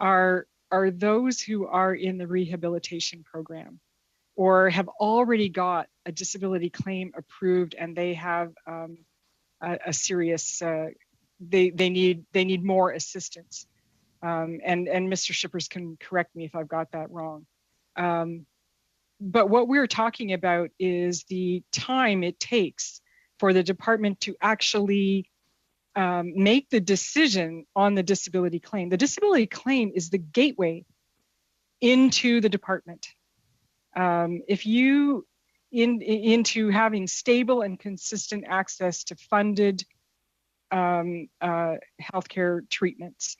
are those who are in the rehabilitation program or have already got a disability claim approved, and they have a serious, they need more assistance. And Mr. Shippers can correct me if I've got that wrong. But what we're talking about is the time it takes for the department to actually make the decision on the disability claim. The disability claim is the gateway into the department. If you into having stable and consistent access to funded healthcare treatments.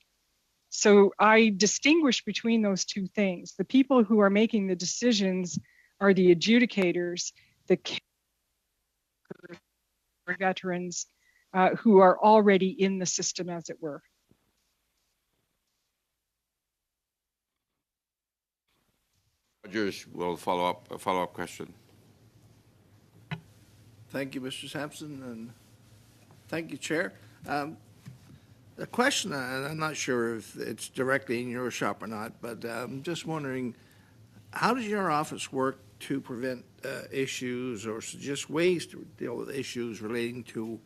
So I distinguish between those two things. The people who are making the decisions are the adjudicators, the veterans who are already in the system, as it were. Rogers will follow up a follow-up question. Thank you, Mr. Sampson, and thank you, Chair. The question, and I'm not sure if it's directly in your shop or not, but I'm just wondering, how does your office work to prevent issues or suggest ways to deal with issues relating to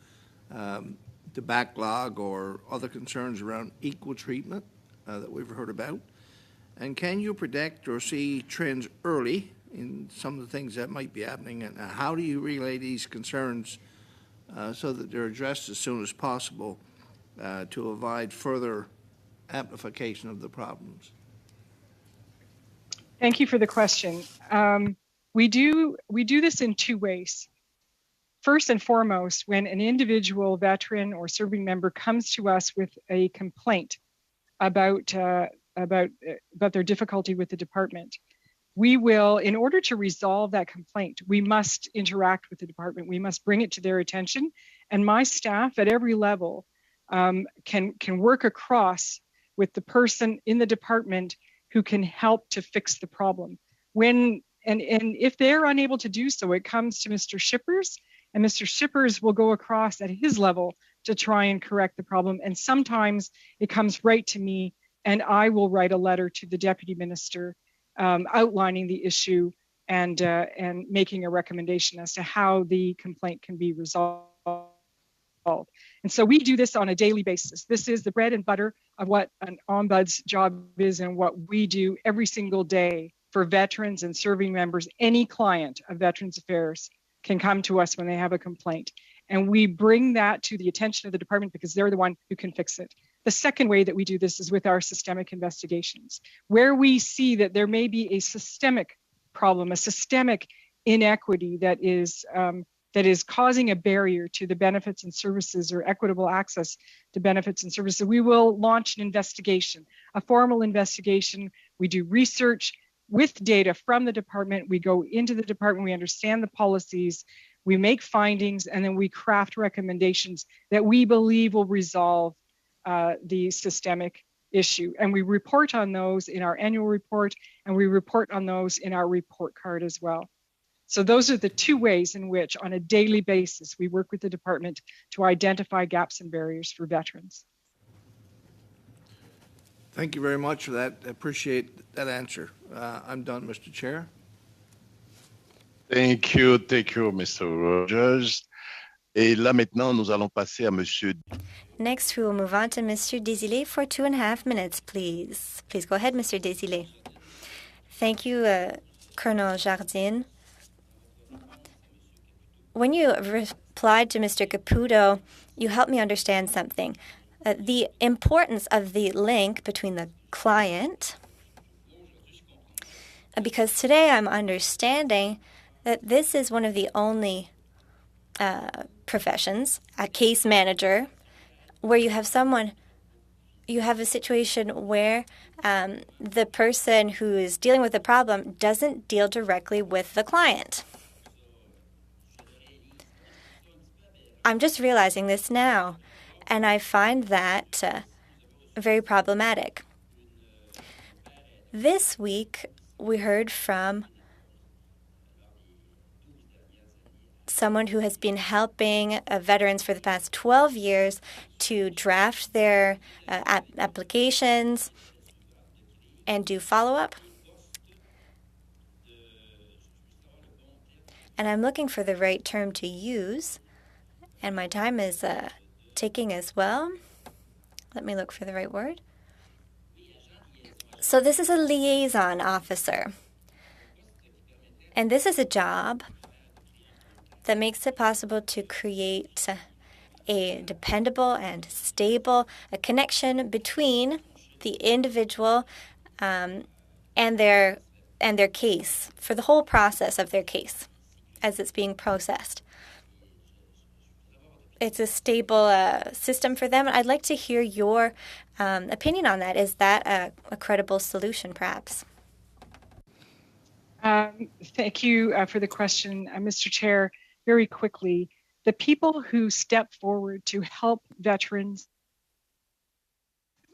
the backlog or other concerns around equal treatment that we've heard about? And can you predict or see trends early in some of the things that might be happening? And how do you relay these concerns so that they're addressed as soon as possible to avoid further amplification of the problems? Thank you for the question. We do this in two ways. First and foremost, when an individual veteran or serving member comes to us with a complaint about their difficulty with the department, we will, in order to resolve that complaint, we must interact with the department. We must bring it to their attention, and my staff at every level can work across with the person in the department who can help to fix the problem. And if they're unable to do so, it comes to Mr. Shippers, and Mr. Shippers will go across at his level to try and correct the problem. And sometimes it comes right to me, and I will write a letter to the Deputy Minister outlining the issue and making a recommendation as to how the complaint can be resolved. And so we do this on a daily basis. This is the bread and butter of what an ombud's job is and what we do every single day for veterans and serving members. Any client of Veterans Affairs can come to us when they have a complaint. And we bring that to the attention of the department because they're the one who can fix it. The second way that we do this is with our systemic investigations, where we see that there may be a systemic problem, a systemic inequity that is causing a barrier to the benefits and services or equitable access to benefits and services. We will launch an investigation, a formal investigation. We do research with data from the department. We go into the department, we understand the policies, we make findings, and then we craft recommendations that we believe will resolve the systemic issue. And we report on those in our annual report, and we report on those in our report card as well. So those are the two ways in which, on a daily basis, we work with the department to identify gaps and barriers for veterans. Thank you very much for that. I appreciate that answer. I'm done, Mr. Chair. Thank you, Mr. Rogers. Et là maintenant, nous allons passer à Monsieur. Next, we will move on to Mr. Desilets for 2.5 minutes, please. Please go ahead, Mr. Desilets. Thank you, Colonel Jardine. When you replied to Mr. Caputo, you helped me understand something. The importance of the link between the client, because today I'm understanding that this is one of the only professions, a case manager, where you have a situation where the person who is dealing with the problem doesn't deal directly with the client. I'm just realizing this now, and I find that very problematic. This week, we heard from someone who has been helping veterans for the past 12 years to draft their applications and do follow-up. And I'm looking for the right term to use, and my time is ticking as well. Let me look for the right word. So this is a liaison officer. And this is a job that makes it possible to create a dependable and stable connection between the individual and their case, for the whole process of their case as it's being processed. It's a stable system for them. I'd like to hear your opinion on that. Is that a credible solution, perhaps? Thank you for the question, Mr. Chair. Very quickly, the people who step forward to help veterans,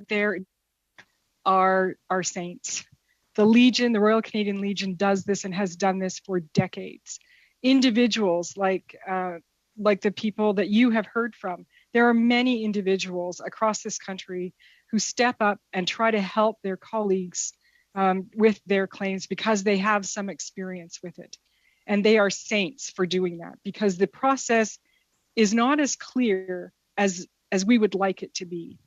there are saints. The Legion, the Royal Canadian Legion, does this and has done this for decades. Individuals like the people that you have heard from, there are many individuals across this country who step up and try to help their colleagues with their claims because they have some experience with it. And they are saints for doing that because the process is not as clear as we would like it to be.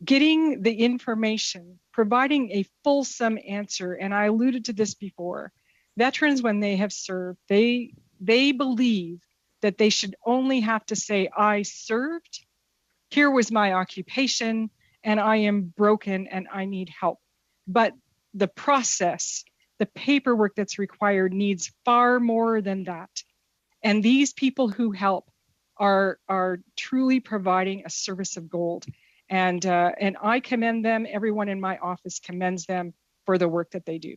Getting the information, providing a fulsome answer, and I alluded to this before, veterans, when they have served, they believe that they should only have to say, I served, here was my occupation, and I am broken and I need help. But the process, the paperwork that's required needs far more than that. And these people who help are truly providing a service of gold. And I commend them. Everyone in my office commends them for the work that they do.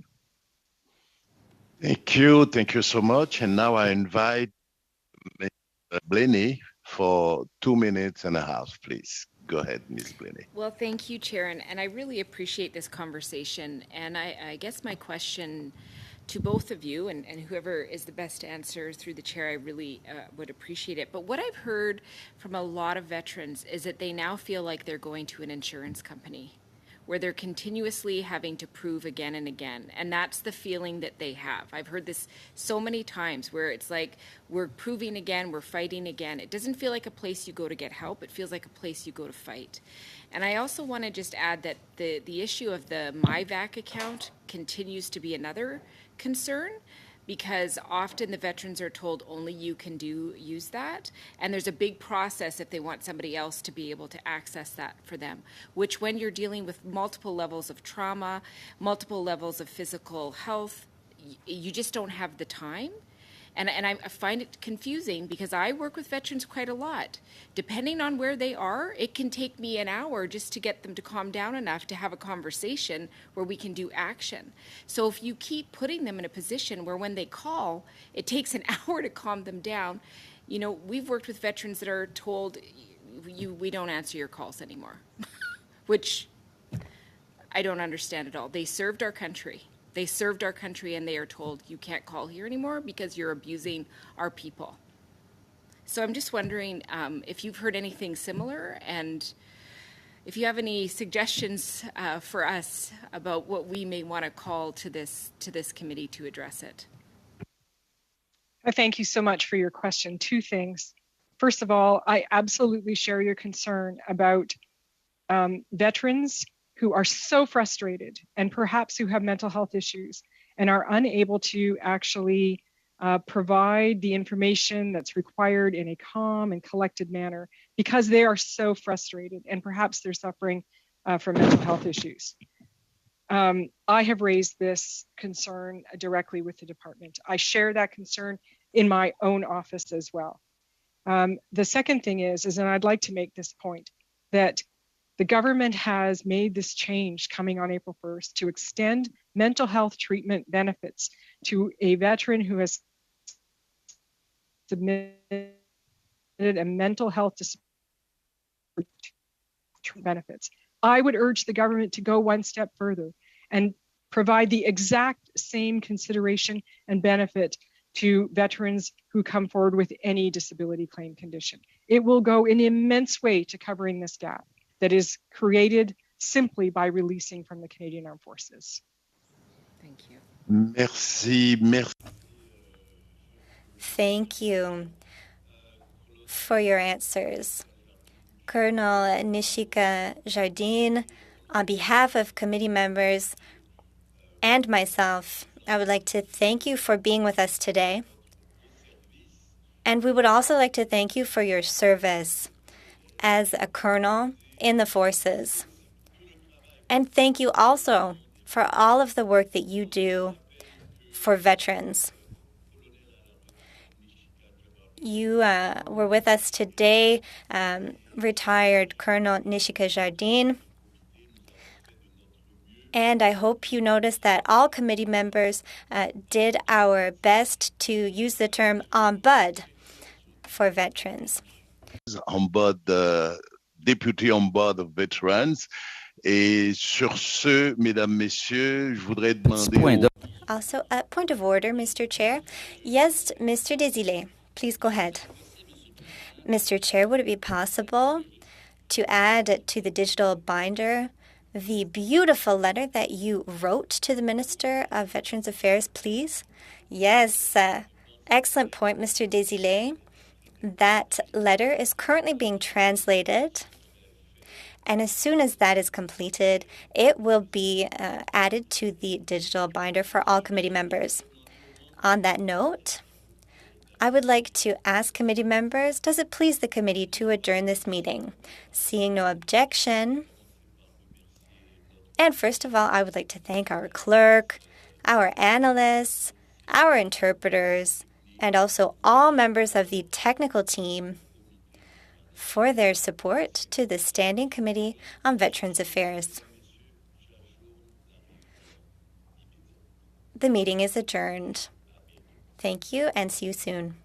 Thank you so much. And now I invite Ms. Blaney for 2.5 minutes, please. Go ahead, Ms. Blaney. Well, thank you, Chair, and I really appreciate this conversation. And I guess my question to both of you, and whoever is the best to answer through the Chair, I really would appreciate it. But what I've heard from a lot of veterans is that they now feel like they're going to an insurance company where they're continuously having to prove again and again. And that's the feeling that they have. I've heard this so many times where it's like, we're proving again, we're fighting again. It doesn't feel like a place you go to get help. It feels like a place you go to fight. And I also want to just add that the issue of the MyVac account continues to be another concern, because often the veterans are told only you can use that, and there's a big process if they want somebody else to be able to access that for them, which when you're dealing with multiple levels of trauma, multiple levels of physical health, you just don't have the time. And I find it confusing because I work with veterans quite a lot. Depending on where they are, it can take me an hour just to get them to calm down enough to have a conversation where we can do action. So if you keep putting them in a position where when they call, it takes an hour to calm them down, you know, we've worked with veterans that are told, we don't answer your calls anymore, which I don't understand at all. They served our country. They served our country, and they are told, you can't call here anymore because you're abusing our people. So I'm just wondering if you've heard anything similar, and if you have any suggestions for us about what we may want to call to this committee to address it. Thank you so much for your question. Two things. First of all, I absolutely share your concern about veterans who are so frustrated and perhaps who have mental health issues and are unable to actually provide the information that's required in a calm and collected manner because they are so frustrated and perhaps they're suffering from mental health issues. I have raised this concern directly with the department. I share that concern in my own office as well. The second thing is, and I'd like to make this point, that the government has made this change coming on April 1st to extend mental health treatment benefits to a veteran who has submitted a mental health benefits. I would urge the government to go one step further and provide the exact same consideration and benefit to veterans who come forward with any disability claim condition. It will go in an immense way to covering this gap that is created simply by releasing from the Canadian Armed Forces. Thank you. Merci. Thank you for your answers. Colonel Nishika Jardine, on behalf of committee members and myself, I would like to thank you for being with us today. And we would also like to thank you for your service as a colonel in the forces. And thank you also for all of the work that you do for veterans. You were with us today, retired Colonel Nishika Jardine. And I hope you noticed that all committee members did our best to use the term en bud for veterans. En bud, Deputy en bud of veterans. Et sur ce, mesdames, messieurs, je voudrais demander... Also, point of order, Mr. Chair. Yes, Mr. Desilets, please go ahead. Mr. Chair, would it be possible to add to the digital binder the beautiful letter that you wrote to the Minister of Veterans Affairs, please? Yes, excellent point, Mr. Desilets. That letter is currently being translated, and as soon as that is completed, it will be added to the digital binder for all committee members. On that note, I would like to ask committee members, does it please the committee to adjourn this meeting? Seeing no objection. And first of all, I would like to thank our clerk, our analysts, our interpreters, and also all members of the technical team for their support to the Standing Committee on Veterans Affairs. The meeting is adjourned. Thank you and see you soon.